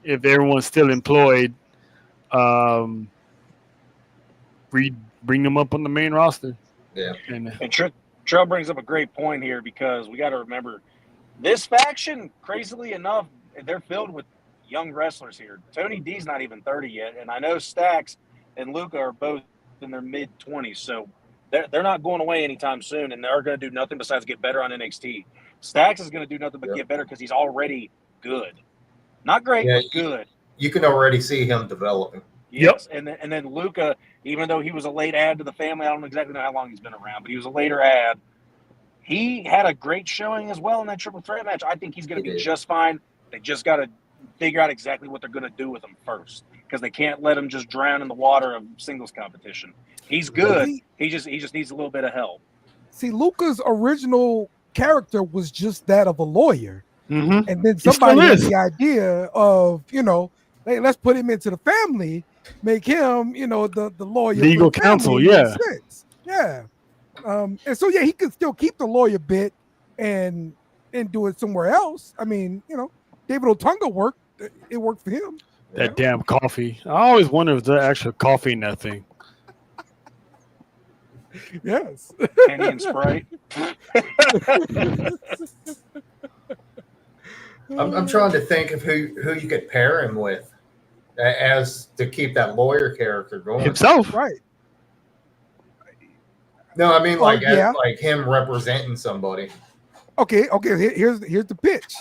if everyone's still employed, bring them up on the main roster. Yeah. And Trell brings up a great point here because we got to remember this faction, crazily enough, they're filled with young wrestlers here. Tony D's not even 30 yet, and I know Stax and Luca are both in their mid-20s, so they're not going away anytime soon, and they're going to do nothing besides get better on NXT. Stax is going to do nothing but get better because he's already good. Not great, but good. You can already see him developing. Yes, and then Luca, even though he was a late add to the family, I don't exactly know how long he's been around, but he was a later add. He had a great showing as well in that triple threat match. I think he's going to be just fine. They just got to figure out exactly what they're going to do with him first because they can't let him just drown in the water of singles competition. He's good. He just needs a little bit of help. See, Luca's original character was just that of a lawyer. Mm-hmm. And then somebody had the idea of, hey, let's put him into the family, make him, the lawyer, legal for the family counsel. in Yeah. that sense. Yeah. And so he could still keep the lawyer bit and do it somewhere else. I mean, David Otunga worked. It worked for him. That damn coffee. I always wonder if there's actual coffee in that thing. Yes. Penny and Sprite. I'm trying to think of who you could pair him with as to keep that lawyer character going. Himself. Right. No, I mean like him representing somebody. Okay. Here's the pitch.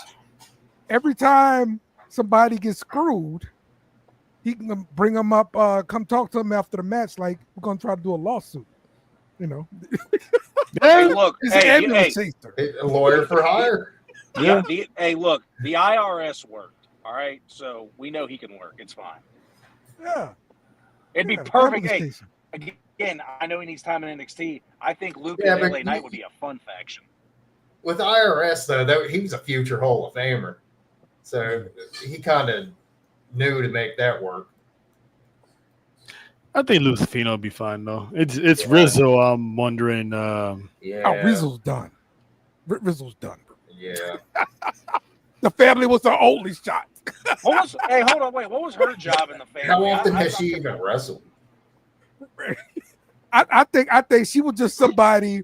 Every time somebody gets screwed, he can bring them up, come talk to him after the match, like we're gonna try to do a lawsuit. Hey, look, A lawyer for hire. Yeah. Look, the IRS worked. All right, so we know he can work. It's fine. Yeah. It'd be perfect. Hey, again, I know he needs time in NXT. I think Luke and LA Knight would be a fun faction. With IRS though, he was a future Hall of Famer, so he kind of knew to make that work. I think Lucifino would be fine though. It's Rizzo. I'm wondering. Rizzo's done. Rizzo's done. Yeah. The family was the only shot. Hold on, wait. What was her job in the family? How often has she even wrestled? I think she was just somebody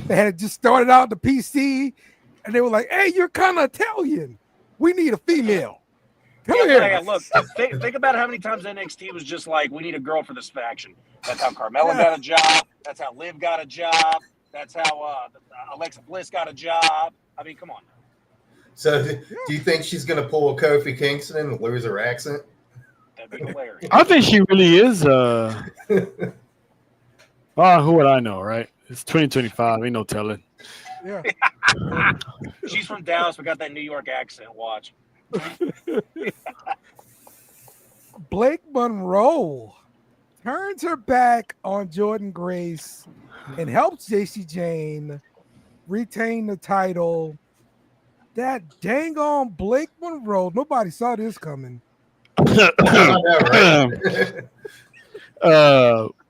that had just started out the PC, and they were like, "Hey, you're kind of Italian. We need a female. Come here." Yeah, look, think about how many times NXT was just like, "We need a girl for this faction." That's how Carmella got a job. That's how Liv got a job. That's how Alexa Bliss got a job. I mean, come on. So, do you think she's going to pull a Kofi Kingston and lose her accent? That'd be hilarious. I think she really is. Who would I know, right? It's 2025. Ain't no telling. Yeah. She's from Dallas, but got that New York accent. Watch. Blake Monroe turns her back on Jordan Grace and helps JC Jane retain the title. That dang on Blake Monroe. Nobody saw this coming.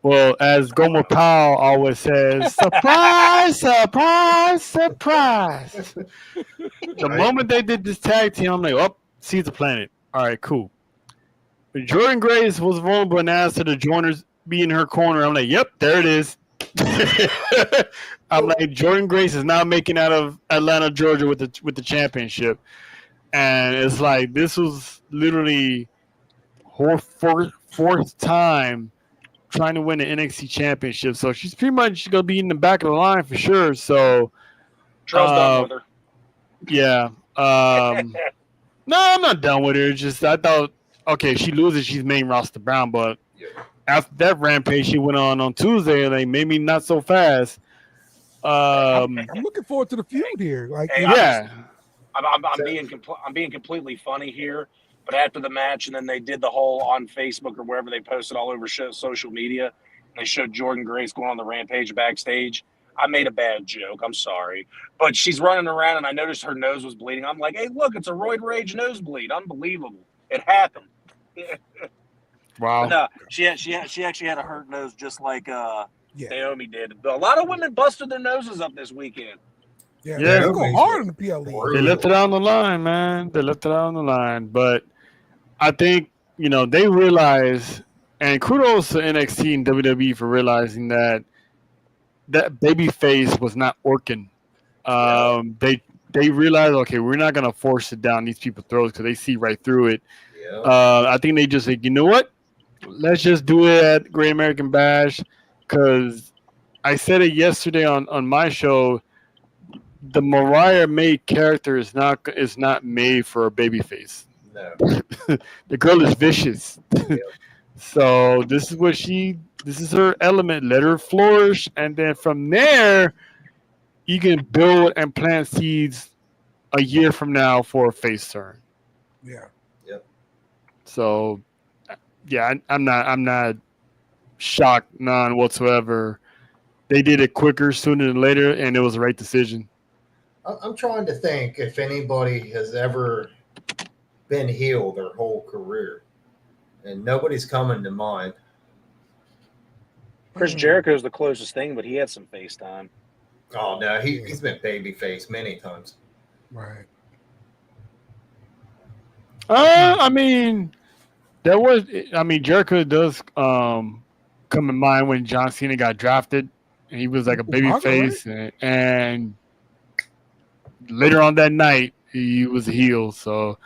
Well, as Gomer Powell always says, surprise, surprise, surprise. The moment they did this tag team, I'm like, oh, seize the planet. All right, cool. But Jordan Grace was vulnerable and asked her to join her, be in her corner. I'm like, yep, there it is. I'm like, Jordan Grace is now making out of Atlanta, Georgia with the championship. And it's like, this was literally her fourth time trying to win the NXT championship. So she's pretty much going to be in the back of the line for sure. So, Charles done with her. Yeah. No, I'm not done with her. Just, I thought, okay, if she loses, she's main roster bound. But after that rampage she went on Tuesday, like maybe not so fast. I'm looking forward to the feud here. Like, I'm being completely funny here, but after the match, and then they did the whole on Facebook or wherever they posted all over social media, and they showed Jordan Grace going on the rampage backstage. I made a bad joke. I'm sorry, but she's running around, and I noticed her nose was bleeding. I'm like, hey, look, it's a roid rage nosebleed. Unbelievable. It happened. Wow. But no, she actually had a hurt nose just like Naomi did. A lot of women busted their noses up this weekend. Yeah, they go hard on the PLE. They left it out on the line, man. They left it out on the line. But I think, they realize, and kudos to NXT and WWE for realizing that babyface was not working. They realized, okay, we're not going to force it down these people's throats because they see right through it. Yeah. I think they just said, you know what? Let's just do it at Great American Bash, because I said it yesterday on my show. The Mariah May character is not made for a babyface. No. The girl is vicious. So this is her element. Let her flourish, and then from there, you can build and plant seeds a year from now for a face turn. Yeah. Yep. So, yeah, I'm not shocked, none whatsoever. They did it quicker, sooner than later, and it was the right decision. I'm trying to think if anybody has ever been heel their whole career, and nobody's coming to mind. Chris Jericho's the closest thing, but he had some FaceTime. Oh no, he's been babyface many times. Right. I mean, Jericho does come in mind when John Cena got drafted, and he was like a baby face, and later on that night he was a heel. So,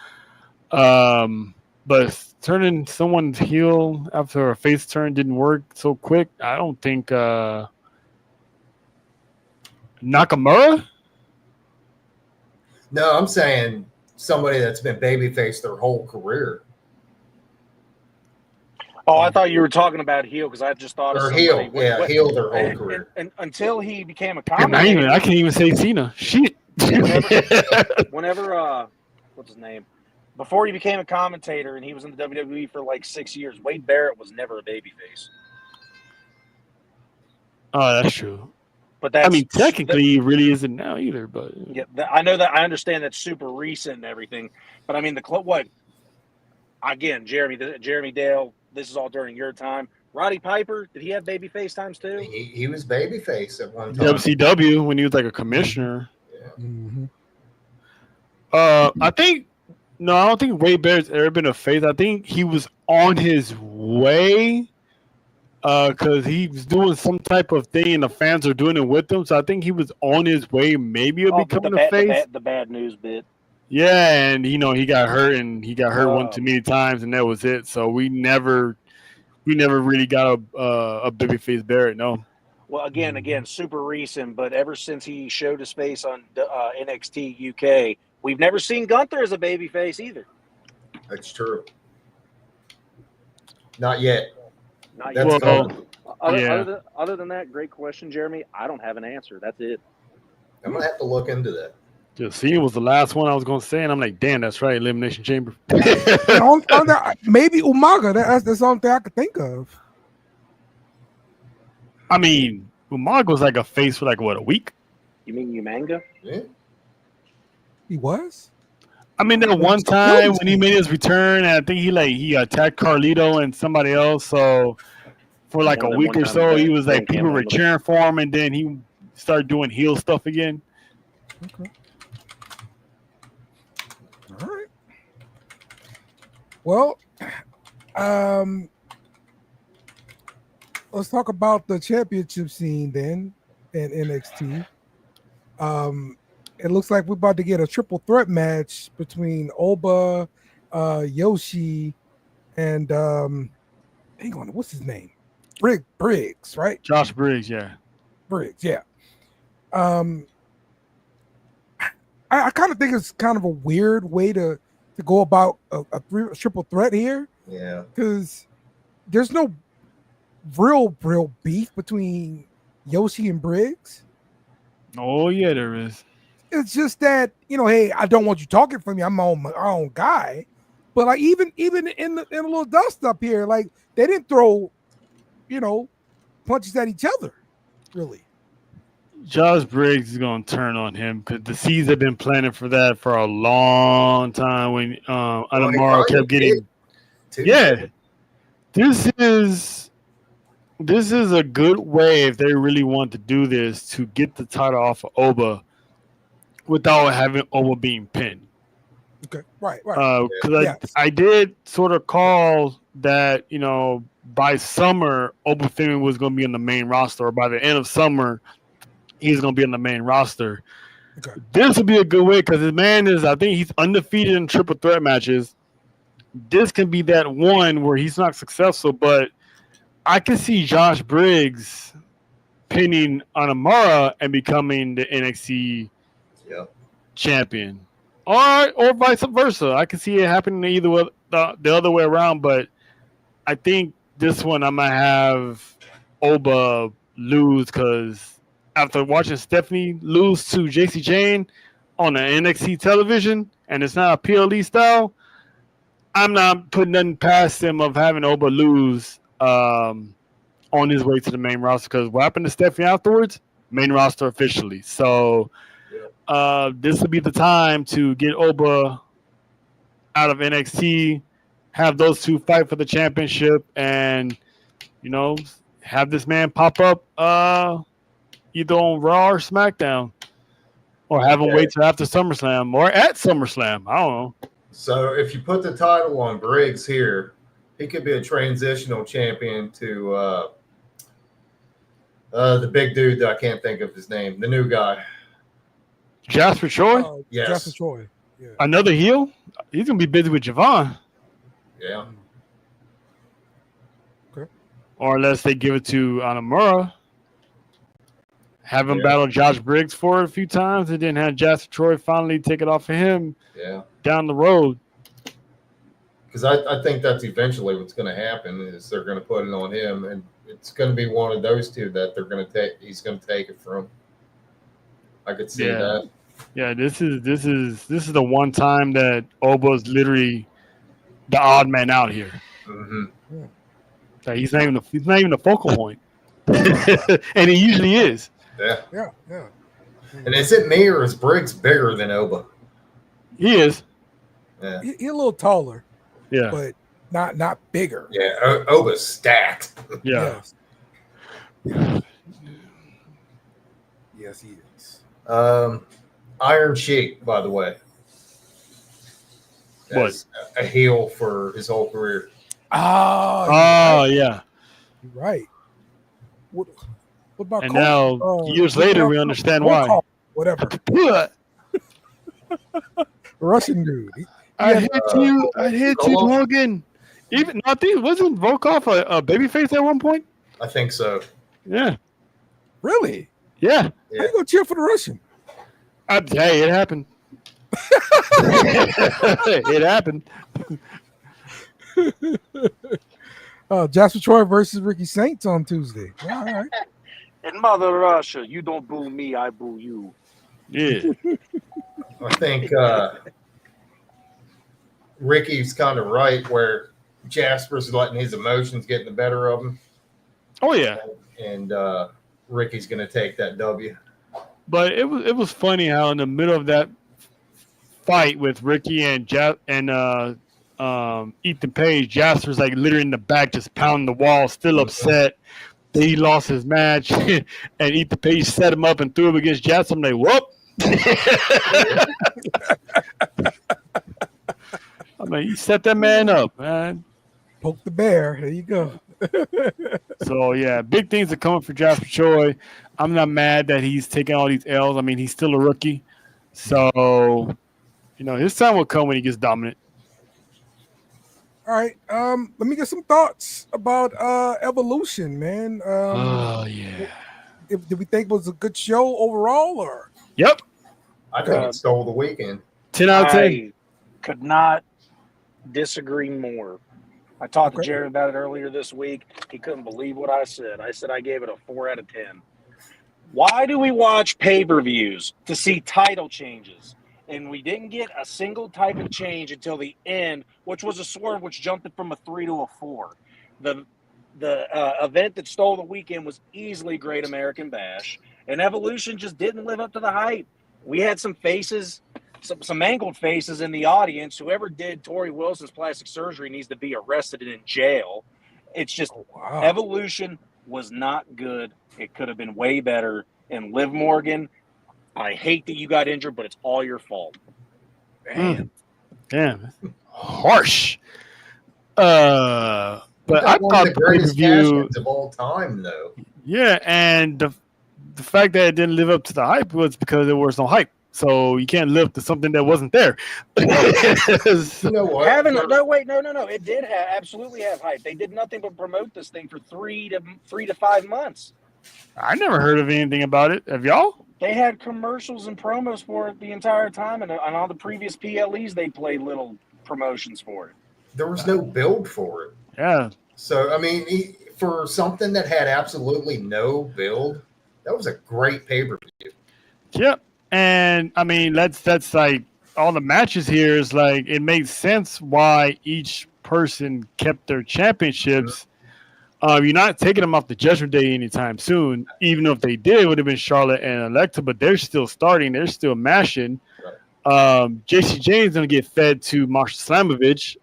but turning someone's heel after a face turn didn't work so quick. I don't think Nakamura. No, I'm saying somebody that's been babyface their whole career. Oh, I thought you were talking about heel because I just thought Or of heel, heel their whole career. And until he became a I commentator, can't even say Cena. Shit. whenever what's his name? Before he became a commentator and he was in the WWE for like 6 years, Wade Barrett was never a babyface. Oh, that's true. But that's, technically, he really isn't now either. But yeah, I know that. I understand that's super recent and everything. But I mean, what? Again, Jeremy Dale. This is all during your time. Roddy Piper, did he have babyface times too? He was babyface at one time. WCW when he was like a commissioner. Yeah. Mm-hmm. I don't think Wade Barrett's ever been a face. I think he was on his way. Because he was doing some type of thing and the fans are doing it with him. So I think he was on his way maybe of becoming a face. The bad news bit. Yeah, and he got hurt one too many times, and that was it. So we never really got a babyface Barrett, no. Well, again, super recent, but ever since he showed his face on NXT UK, we've never seen Gunther as a babyface either. That's true. Not yet. Not yet. Other than that, great question, Jeremy. I don't have an answer. That's it. I'm gonna have to look into that. Just Cena was the last one I was gonna say, and I'm like, damn, that's right, Elimination Chamber. Maybe Umaga. That's the only thing I could think of. I mean, Umaga was like a face for like what, a week? You mean Umanga? Yeah. He was. I mean, that one time when he made his return, and I think he attacked Carlito and somebody else. So for like a week or so, he was like people were cheering for him, and then he started doing heel stuff again. Okay. All right. Well, let's talk about the championship scene then in NXT. It looks like we're about to get a triple threat match between Oba, Yoshi, and hang on, what's his name? Briggs, right? Josh Briggs, yeah. Briggs, yeah. I kind of think it's kind of a weird way to go about a triple threat here. Yeah. Because there's no real beef between Yoshi and Briggs. Oh, yeah, there is. It's just that, hey, I don't want you talking for me. I'm my own guy. But like even in a little dust up here, like they didn't throw, punches at each other, really. Josh Briggs is going to turn on him because the Seeds have been planning for that for a long time when Anamara kept getting. Yeah. This is a good way if they really want to do this to get the title off of Oba without having Oba being pinned. Okay, right. Because I did sort of call that, by summer, Oba Finn was going to be on the main roster, or by the end of summer, he's going to be on the main roster. Okay. This would be a good way because his man I think he's undefeated in triple threat matches. This can be that one where he's not successful, but I can see Josh Briggs pinning Anamara and becoming the NXT champion, or vice versa. I can see it happening either way, the other way around. But I think this one I'm gonna have Oba lose because after watching Stephanie lose to JC Jane on the NXT television, and it's not a PLE style, I'm not putting nothing past him of having Oba lose on his way to the main roster because what happened to Stephanie afterwards? Main roster officially. So this would be the time to get Oba out of NXT, have those two fight for the championship, and have this man pop up either on Raw or SmackDown, or have him wait till after SummerSlam or at SummerSlam. I don't know. So if you put the title on Briggs here, he could be a transitional champion to the big dude that I can't think of his name, the new guy. Jasper Troy? Yes. Jasper Troy. Yeah. Another heel? He's going to be busy with Javon. Yeah. Okay. Or unless they give it to Anamura. Have him battle Josh Briggs for it a few times, and then have Jasper Troy finally take it off of him down the road. Because I think that's eventually what's going to happen is they're going to put it on him, and it's going to be one of those two that they're going to take. He's going to take it from. I could see that. Yeah, this is the one time that Oba's literally the odd man out here. Mm-hmm. Like he's not even the focal point, and he usually is. Yeah. And is it me or is Briggs bigger than Oba? He is. Yeah. He's a little taller. Yeah. But not bigger. Yeah. Oba's stacked. Yeah. Yes, he is. Iron Sheik, by the way. That's a heel for his whole career. Oh, yeah. You're right. What about and now, years later, we understand why. Whatever. Russian dude. I hit you, Logan. Even I think wasn't Volkov a babyface at one point? I think so. Yeah. Really? Yeah. How you gonna cheer for the Russian? Hey, it happened. It happened. Jasper Troy versus Ricky Saints on Tuesday. All right. In Mother Russia, you don't boo me, I boo you. Yeah. I think Ricky's kind of right where Jasper's letting his emotions get the better of him. Oh, yeah. And Ricky's going to take that W. But it was funny how in the middle of that fight with Ricky and Ethan Page, Jasper's like literally in the back just pounding the wall, still upset that he lost his match. And Ethan Page set him up and threw him against Jasper. I'm like, whoop. I'm like, you set that man up, man. Poke the bear. There you go. So, yeah, big things are coming for Jasper Troy. I'm not mad that he's taking all these L's. I mean, he's still a rookie. So, his time will come when he gets dominant. All right. Let me get some thoughts about Evolution, man. Yeah. Did we think it was a good show overall, or? Yep. I think it stole the weekend. 10 out of 10. I could not disagree more. I talked to Jared about it earlier this week. He couldn't believe what I said. I said I gave it a 4 out of 10. Why do we watch pay-per-views? To see title changes. And we didn't get a single type of change until the end, which was a swerve, which jumped it from a 3 to a 4. The event that stole the weekend was easily Great American Bash, and Evolution just didn't live up to the hype. We had some faces, some mangled faces in the audience. Whoever did Tori Wilson's plastic surgery needs to be arrested and in jail. It's just Evolution was not good. It could have been way better. And Liv Morgan, I hate that you got injured, but it's all your fault. Damn, harsh. But I thought the greatest pay-per-view of all time, though. Yeah, and the fact that it didn't live up to the hype was because there was no hype. So you can't live to something that wasn't there. You know what? No. It did absolutely have hype. They did nothing but promote this thing for 3 to 5 months. I never heard of anything about it. Have y'all? They had commercials and promos for it the entire time, and on all the previous PLEs, they played little promotions for it. There was no build for it. Yeah. So, I mean, for something that had absolutely no build, that was a great pay-per-view. Yep. And, I mean, that's like all the matches here is like it makes sense why each person kept their championships You're not taking them off the Judgment Day anytime soon. Even if they did, it would have been Charlotte and Alexa, but they're still starting. They're still mashing. JC James going to get fed to Marsha Slamovich.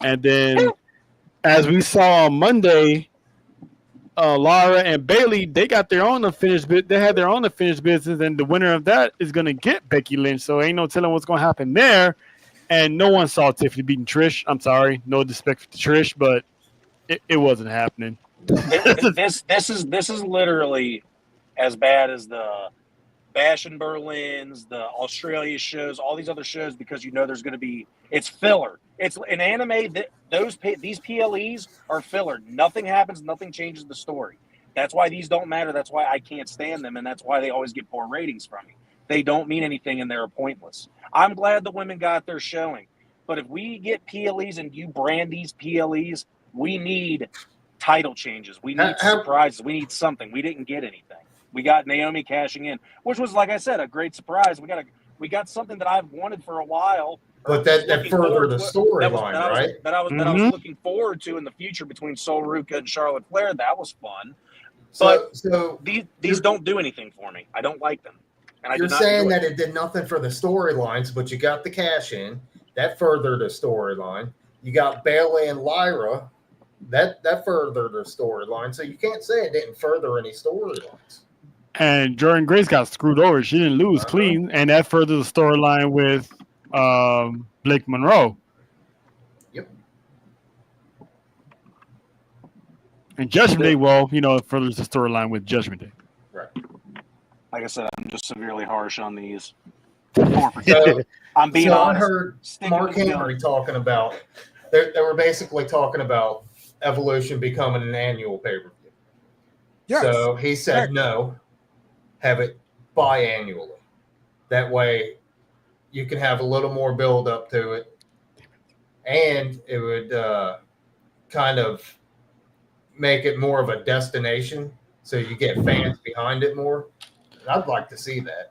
And then, as we saw on Monday, Lara and Bailey, they got their own unfinished bit. They had their own unfinished business, and the winner of that is going to get Becky Lynch. So ain't no telling what's going to happen there. And no one saw Tiffany beating Trish. I'm sorry, no disrespect to Trish, but it wasn't happening. This is literally as bad as the Bash in Berlin's, the Australia shows, all these other shows, because you know there's going to be it's filler. It's an anime that these PLEs are filler. Nothing happens, nothing changes the story. That's why these don't matter. That's why I can't stand them, and that's why they always get poor ratings from me. They don't mean anything and they're pointless. I'm glad the women got their showing, but if we get PLEs and you brand these PLEs, we need title changes. We need surprises. We need something. We didn't get anything. We got Naomi cashing in, which was, like I said, a great surprise. We got something that I've wanted for a while. But that furthered the storyline, right? That I was looking forward to in the future between Sol Ruca and Charlotte Flair. That was fun. So these don't do anything for me. I don't like them. And you're saying that it did nothing for the storylines, but you got the cash in. That furthered the storyline. You got Bayley and Lyra. That furthered the storyline. So you can't say it didn't further any storylines. And Jordan Grace got screwed over. She didn't lose clean, and that furthered the storyline with Blake Monroe. Yep. And Judgment Day, well, it furthers the storyline with Judgment Day. Right. Like I said, I'm just severely harsh on these. I'm being honest. I heard Mark Henry talking about. They were basically talking about Evolution becoming an annual pay-per-view. Yes. So he said no, have it biannually. That way, you can have a little more build up to it, and it would kind of make it more of a destination, so you get fans behind it more. I'd like to see that.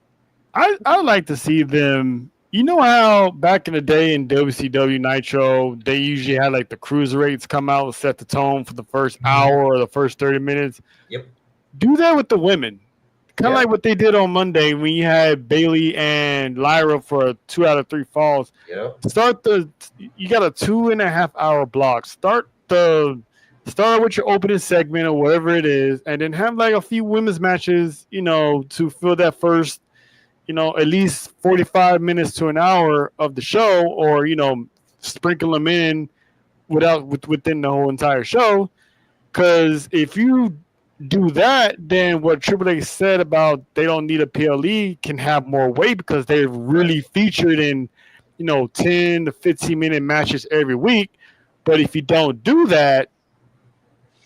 I'd like to see them. You know how back in the day in WCW Nitro, they usually had like the cruiserweights come out and set the tone for the first hour or the first 30 minutes? Yep. Do that with the women. Kind of like what they did on Monday when you had Bailey and Lyra for 2 out of 3 falls. Yep. You got a 2.5 hour block. Start with your opening segment or whatever it is, and then have like a few women's matches, to fill that first, at least 45 minutes to an hour of the show, or, sprinkle them in within the whole entire show. Because if you do that, then what Triple H said about they don't need a PLE can have more weight, because they're really featured in, 10 to 15 minute matches every week. But if you don't do that,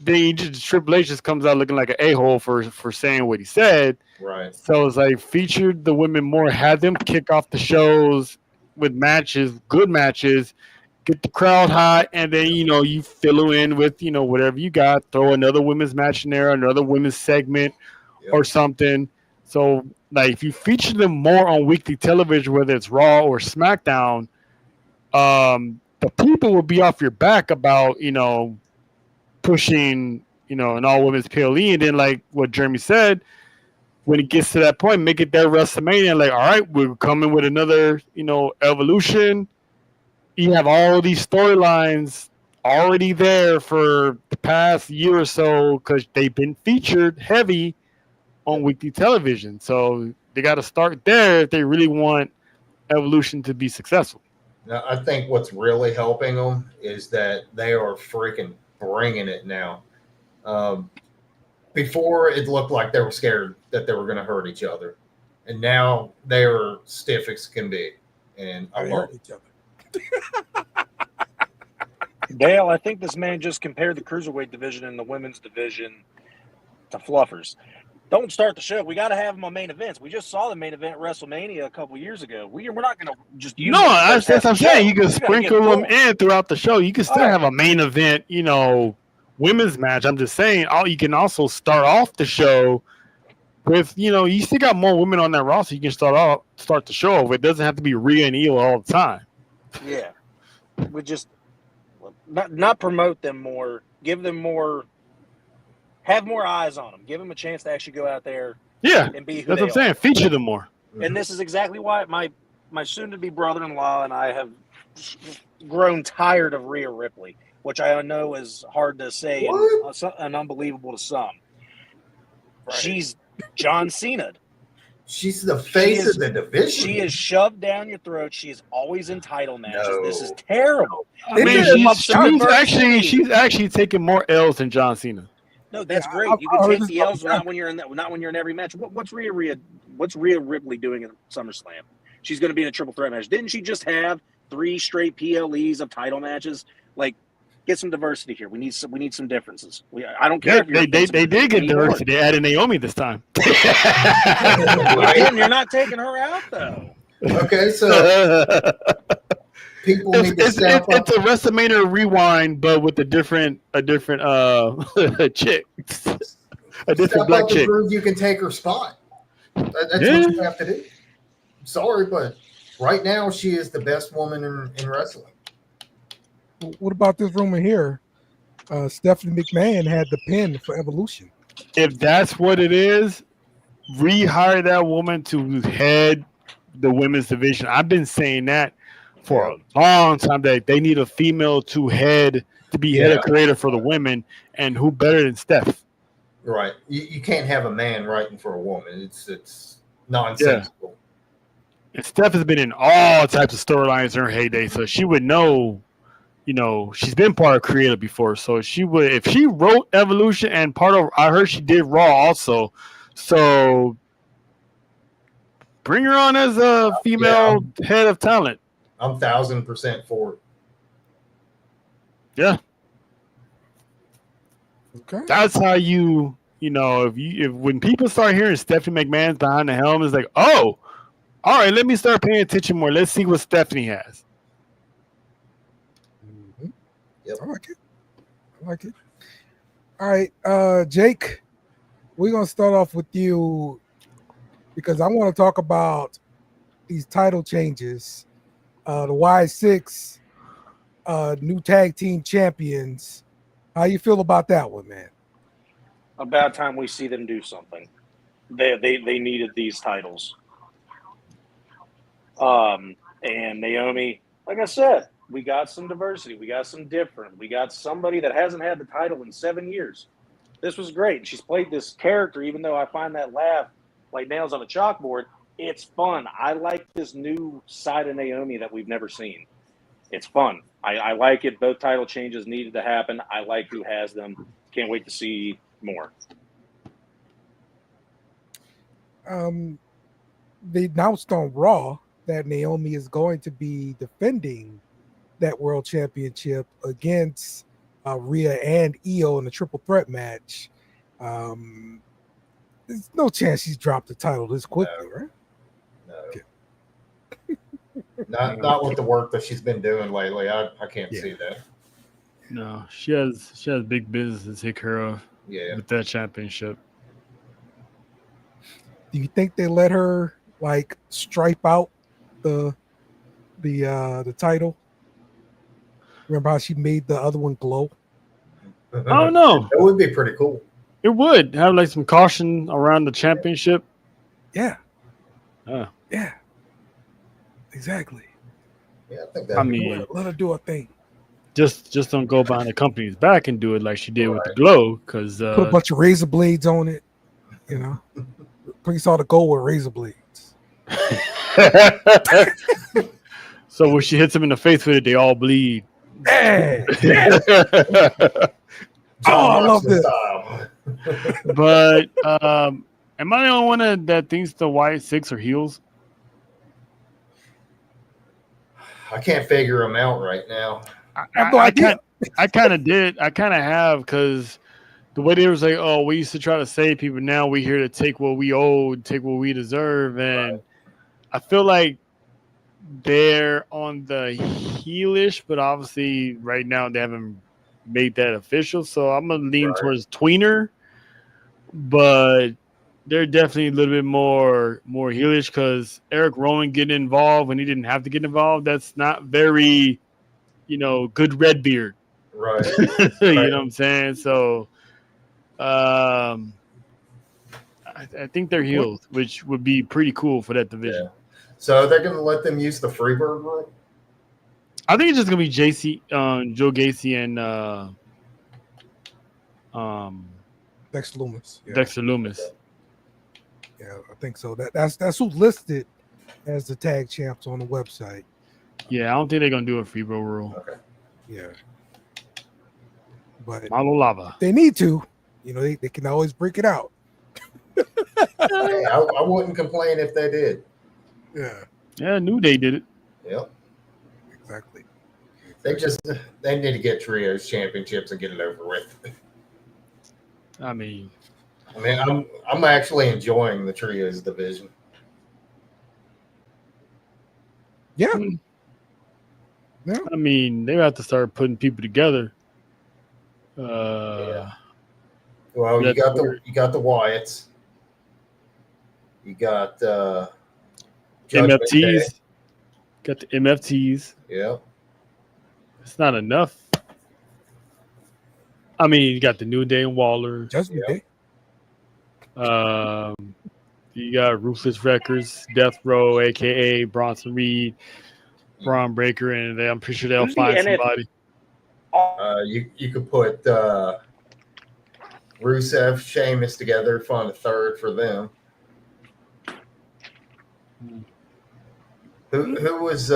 then Triple H just comes out looking like an a-hole for saying what he said. Right. So it's like featured the women more, had them kick off the shows with matches, good matches, get the crowd hot, and then you fill in with whatever you got. Throw another women's match in there, another women's segment, or something. So like if you feature them more on weekly television, whether it's Raw or SmackDown, the people will be off your back about pushing an all women's PLE, and then like what Jeremy said, when it gets to that point, make it their WrestleMania. Like, all right, we're coming with another Evolution. You have all these storylines already there for the past year or so because they've been featured heavy on weekly television. So they got to start there if they really want Evolution to be successful. Now, I think what's really helping them is that they are freaking bringing it now. Before, it looked like they were scared that they were going to hurt each other. And now they are stiff as can be. And I love each other. Dale, I think this man just compared the cruiserweight division and the women's division to fluffers. Don't start the show. We got to have them on main events. We just saw the main event at WrestleMania a couple years ago. We're not going to just use. No, that's what I'm saying. You can sprinkle them in throughout the show. You can still have a main event, women's match. I'm just saying, you can also start off the show with, you still got more women on that roster. You can start the show with. It doesn't have to be Rhea and Io all the time. Yeah, we just not promote them more give them more, have more eyes on them, give them a chance to actually go out there Yeah, and be who that's they what I'm saying. are. Feature them more. And this is exactly why my soon-to-be brother-in-law and I have grown tired of Rhea Ripley, which I know is hard to say and unbelievable to some. Right. She's John Cena. She's the face of the division. She is shoved down your throat. She is always in title matches. No. This is terrible. I mean, she's actually taking more L's than John Cena. No, that's great. You can take the L's not when you're in every match. What's Rhea Ripley doing in SummerSlam? She's going to be in a triple threat match. Didn't she just have 3 straight PLEs of title matches? Like, get some diversity here. We need some differences. I don't care. Yeah, they did get diversity. They added Naomi this time. Again, you're not taking her out though. Okay, so people need to step up. It's a WrestleMania rewind, but with a different chick, a different black chick. Prove you can take her spot. That's what you have to do. Sorry, but right now she is the best woman in wrestling. What about this rumor here? Stephanie McMahon had the pin for Evolution. If that's what it is, rehire that woman to head the women's division. I've been saying that for a long time, that they need a female to be head of creator for the women, and who better than Steph? Right. You can't have a man writing for a woman. It's nonsensical. And Steph has been in all types of storylines in her heyday, so she would know. You know, she's been part of creative before, so if she wrote Evolution, and I heard she did Raw also, so bring her on as a female head of talent. I'm 1,000% for it. Yeah. Okay. That's how you know, if when people start hearing Stephanie McMahon's behind the helm, it's like, oh, all right, let me start paying attention more. Let's see what Stephanie has. Yep. I like it. All right, Jake, we're gonna start off with you because I want to talk about these title changes. The Y6 new tag team champions. How you feel about that one, man? About time we see them do something. They needed these titles. And Naomi, like I said, we got some diversity. We got some different. We got somebody that hasn't had the title in 7 years. This was great. She's played this character, even though I find that laugh like nails on a chalkboard. It's fun. I like this new side of Naomi that we've never seen. It's fun. I like it. Both title changes needed to happen. I like who has them. Can't wait to see more. They announced on Raw that Naomi is going to be defending that world championship against Rhea and Io in a triple threat match. There's no chance she's dropped the title this quickly, right? No. Okay. Not with the work that she's been doing lately. I can't see that. No, she has big business to take care of with that championship. Do you think they let her like stripe out the title? Remember how she made the other one glow? I don't know. That would be pretty cool. It would have like some caution around the championship. Yeah. Yeah. Exactly. Yeah, I think that. Let her do a thing. Just don't go behind the company's back and do it like she did with the glow, because put a bunch of razor blades on it. You know, please saw the gold with razor blades. So when she hits them in the face with it, they all bleed. Hey, yeah. I love this. But am I the only one that thinks the Y6 are heels? I can't figure them out right now. I kind of did. I kind of have, because the way they was like, oh, we used to try to save people. Now we're here to take what we owe, take what we deserve. And I feel like they're on the heelish, but obviously right now they haven't made that official. So I'm going to lean towards tweener, but they're definitely a little bit more heelish, because Eric Rowan getting involved when he didn't have to get involved. That's not very, good Redbeard. Right. You know what I'm saying? So, I think they're healed, which would be pretty cool for that division. Yeah. So they're going to let them use the Freebird rule? I think it's just gonna be Joe Gacy, and Dexter Lumis. Yeah. Dexter Lumis. Yeah, I think so. That's who's listed as the tag champs on the website. Yeah, I don't think they're gonna do a Freebird rule. Okay. Yeah. But Malo Lava. they need to. You know, they can always break it out. Hey, I wouldn't complain if they did. Yeah. Yeah, New Day did it. Yep. Exactly. They need to get trios championships and get it over with. I mean, I'm actually enjoying the trios division. Yeah. I mean, they have to start putting people together. Yeah. Well, you got the Wyatts. You got Judgment Day. MFTs. Got the MFTs. Yeah. It's not enough. I mean, you got the New Day and Waller. Judgment Day. You got Ruthless Records, Death Row, aka Bronson Reed, Braun Breaker, and I'm pretty sure they'll find somebody. You could put Rusev, Sheamus together, find a third for them. Who was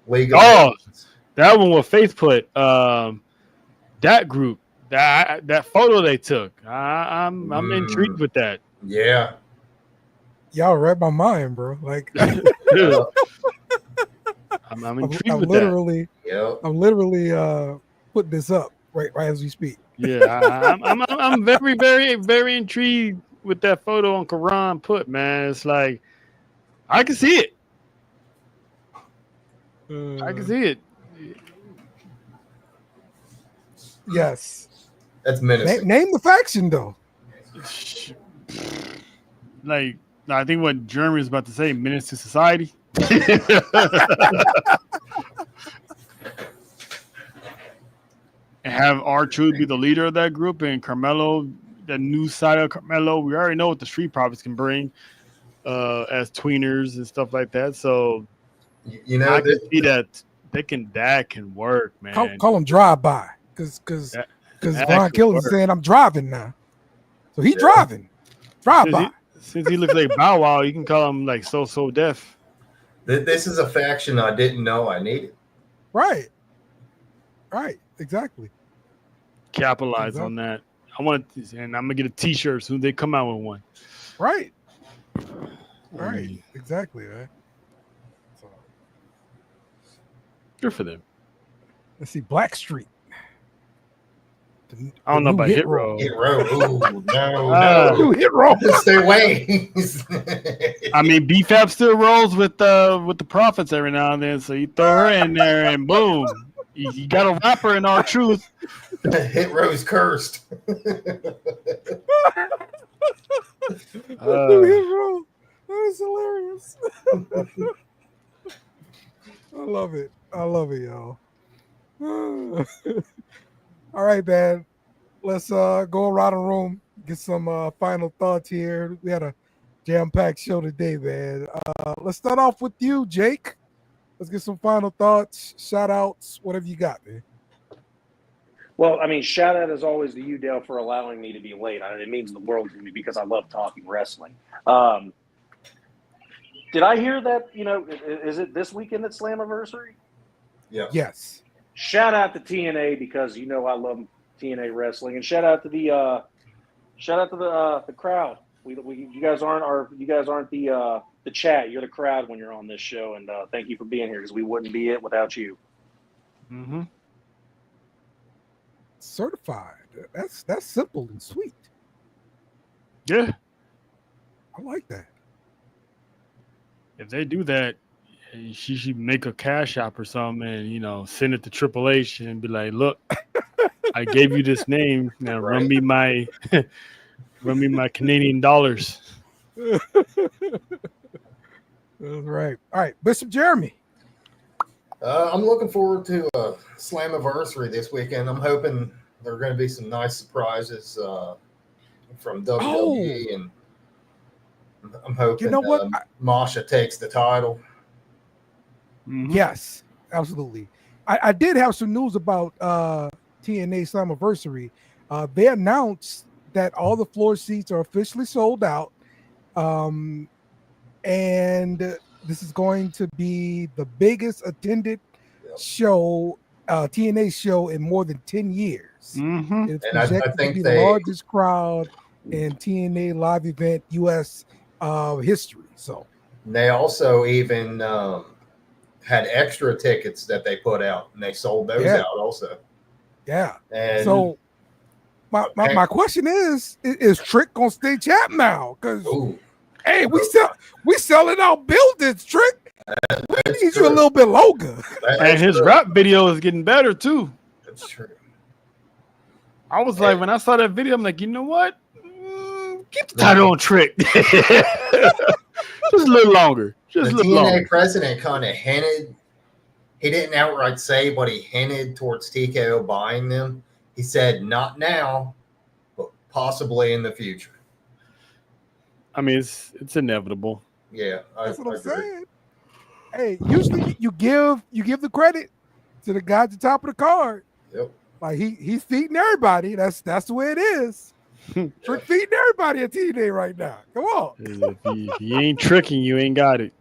League of Legends? That one with Faith put. That group, that photo they took. I'm intrigued with that. Yeah. Y'all read my mind, bro. Like I'm intrigued with that. I'm literally putting this up right as we speak. Yeah, I'm very, very, very intrigued with that photo on Karan put, man. It's like I can see it. I can see it. Yes. That's menacing. Name the faction, though. Like, I think what Jeremy is about to say, menace to society. And have R-Truth be the leader of that group, and Carmelo, the new side of Carmelo. We already know what the Street Profits can bring as tweeners and stuff like that. So, you know, I can see that that can work, man. Call them drive-by. Because Ron Killer's saying I'm driving now. So he's driving. Drive by. Since he looks like Bow Wow, you can call him like So Def. This is a faction I didn't know I needed. Right. Exactly. Capitalize on that. And I'm gonna get a T-shirt as soon as they come out with one. Right. Exactly, man. So. Good for them. Let's see, Blackstreet. I don't know about Hit Row. Hit Row. Ooh, no. Hit Row. Stay away. I mean, BFAP still rolls with the Profits every now and then, so you throw her in there and boom, you got a rapper in R-Truth. Hit Row's cursed. Hit Row. That is hilarious. I love it, y'all. All right, man. Let's go around the room, get some final thoughts here. We had a jam-packed show today, man. Let's start off with you, Jake. Let's get some final thoughts, shout-outs, whatever you got, man. Well, I mean, shout-out as always to you, Dale, for allowing me to be late. It means the world to me because I love talking wrestling. Did I hear that, is it this weekend at Slammiversary? Yeah. Yes. Shout out to TNA because I love TNA wrestling, and shout out to the crowd. You guys aren't the chat. You're the crowd when you're on this show, and thank you for being here because we wouldn't be it without you. Mm-hmm. Certified. That's simple and sweet. Yeah, I like that. If they do that, she should make a cash app or something and, send it to Triple H and be like, look, I gave you this name. Now run me my Canadian dollars. That's right. All right. Bishop Jeremy. I'm looking forward to Slammiversary this weekend. I'm hoping there are going to be some nice surprises from WWE, and I'm hoping You know what? Masha takes the title. Yes, absolutely. I did have some news about TNA Slammiversary. They announced that all the floor seats are officially sold out. And this is going to be the biggest attended show, TNA show, in more than 10 years. It's And I projected think to be the largest crowd in TNA live event US history. So they also even had extra tickets that they put out, and they sold those out also. Yeah. And so my question is Trick gonna stay champ now? Because hey, we selling out buildings, Trick. We need you a little bit longer. And his rap video is getting better too. That's true. I was like, when I saw that video, I'm like, you know what? Keep the title on Trick. Just a little longer. Just a little TNA longer. president kind of hinted. He didn't outright say, but he hinted towards TKO buying them. He said, not now, but possibly in the future. I mean, it's inevitable. Yeah, that's what I'm saying. Hey, usually you give the credit to the guy at the top of the card. Yep. Like he's feeding everybody. That's the way it is. Trick feeding everybody at TNA right now. Come on. If you ain't tricking, you ain't got it.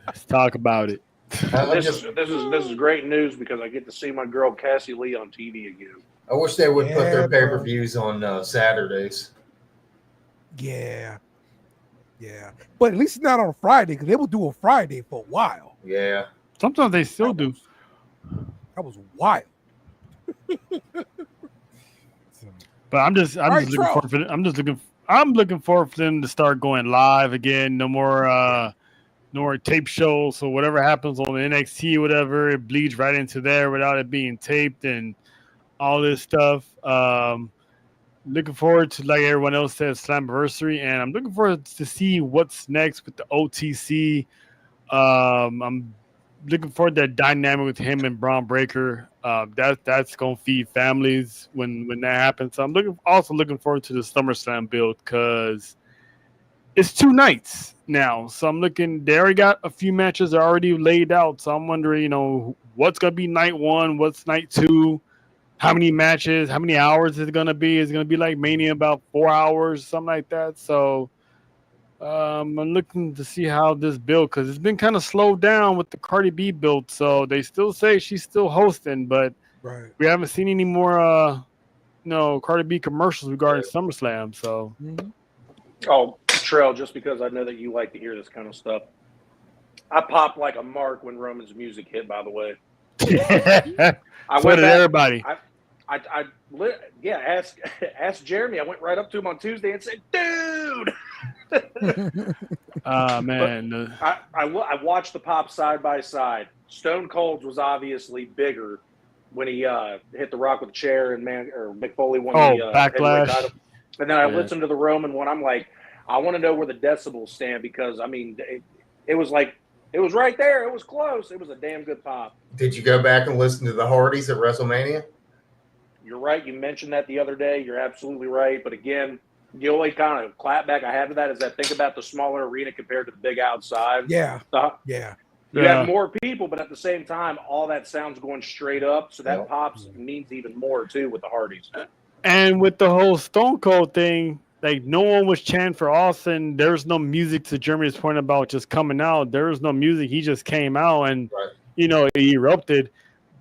Let's talk about it. This is great news because I get to see my girl Cassie Lee on TV again. I wish they would put their pay-per-views on Saturdays. Yeah. But at least it's not on a Friday, because they will do a Friday for a while. Yeah. Sometimes they still do. That was wild. But I'm looking forward for them to start going live again. No more tape shows. So whatever happens on the NXT, whatever, it bleeds right into there without it being taped and all this stuff. Looking forward to, like everyone else says, Slammiversary, and I'm looking forward to see what's next with the OTC. I'm looking forward to that dynamic with him and Braun Breaker. That's gonna feed families when that happens. So I'm also looking forward to the SummerSlam build because it's 2 nights now. So I'm looking. They already got a few matches already laid out. So I'm wondering, what's gonna be night 1, what's night 2. How many matches, how many hours is it going to be? Is it going to be like Mania, about 4 hours, something like that? So I'm looking to see how this build, because it's been kind of slowed down with the Cardi B build. So they still say she's still hosting, but we haven't seen any more Cardi B commercials regarding SummerSlam. So, Oh, Trell, just because I know that you like to hear this kind of stuff, I popped like a mark when Roman's music hit, by the way. So did everybody. Ask Jeremy. I went right up to him on Tuesday and said, "Dude." Man. I watched the pop side by side. Stone Cold's was obviously bigger when he hit the Rock with the chair and Mick Foley won the Backlash. title. And then I listened to the Roman one. I'm like, I want to know where the decibels stand, because I mean, it was like. It was right there. It was close. It was a damn good pop. Did you go back and listen to the Hardys at WrestleMania? You're right. You mentioned that the other day. You're absolutely right. But again, the only kind of clapback I have to that is that think about the smaller arena compared to the big outside. Yeah. You have more people, but at the same time, all that sound's going straight up. So that pops means even more, too, with the Hardys. And with the whole Stone Cold thing, like, no one was chanting for Austin. There's no music, to Jeremy's point about just coming out. There was no music. He just came out and, he erupted.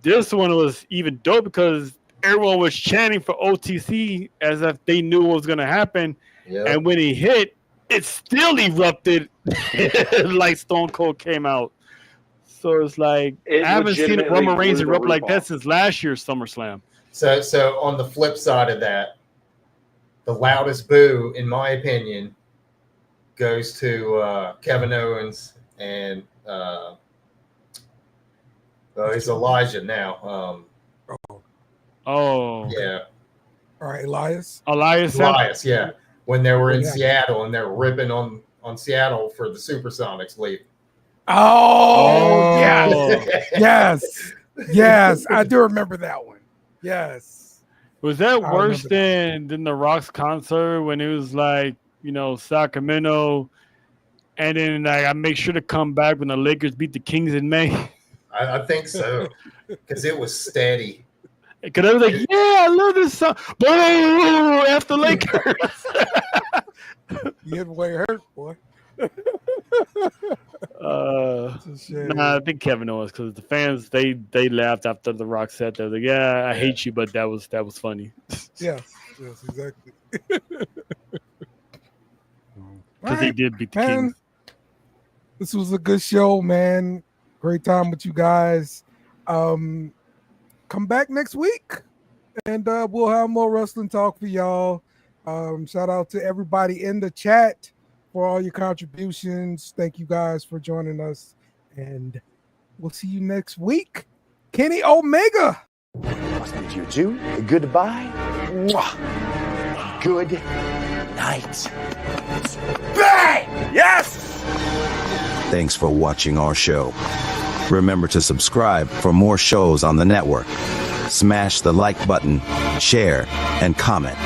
This one was even dope because everyone was chanting for OTC as if they knew what was going to happen. Yep. And when he hit, it still erupted like Stone Cold came out. So it's like, I haven't seen Roman Reigns erupt like that since last year's SummerSlam. So on the flip side of that, the loudest boo, in my opinion, goes to Kevin Owens and he's Elijah now. Yeah. All right, Elias, yeah. When they were in Seattle and they were ripping on Seattle for the Supersonics leave. Oh, yes. Oh. Yes, I do remember that one. Yes. Was that I worse remember than the Rock's concert when it was like, Sacramento, and then like I make sure to come back when the Lakers beat the Kings in May? I think so, because it was steady. Because I was like, yeah, I love this song. Boom, after Lakers. You hit way hurt, boy. It's a shame. Nah, I think Kevin Owens, because the fans they laughed after the Rock set. They were like, yeah, I hate you, but that was funny. Yes, exactly. Because they did beat the man. Kings. This was a good show, man. Great time with you guys. Come back next week, and we'll have more wrestling talk for y'all. Shout out to everybody in the chat for all your contributions. Thank you guys for joining us, and we'll see you next week. Kenny Omega. Must bid you two goodbye. Mwah. Good night. Bang! Yes! Thanks for watching our show. Remember to subscribe for more shows on the network. Smash the like button, share, and comment.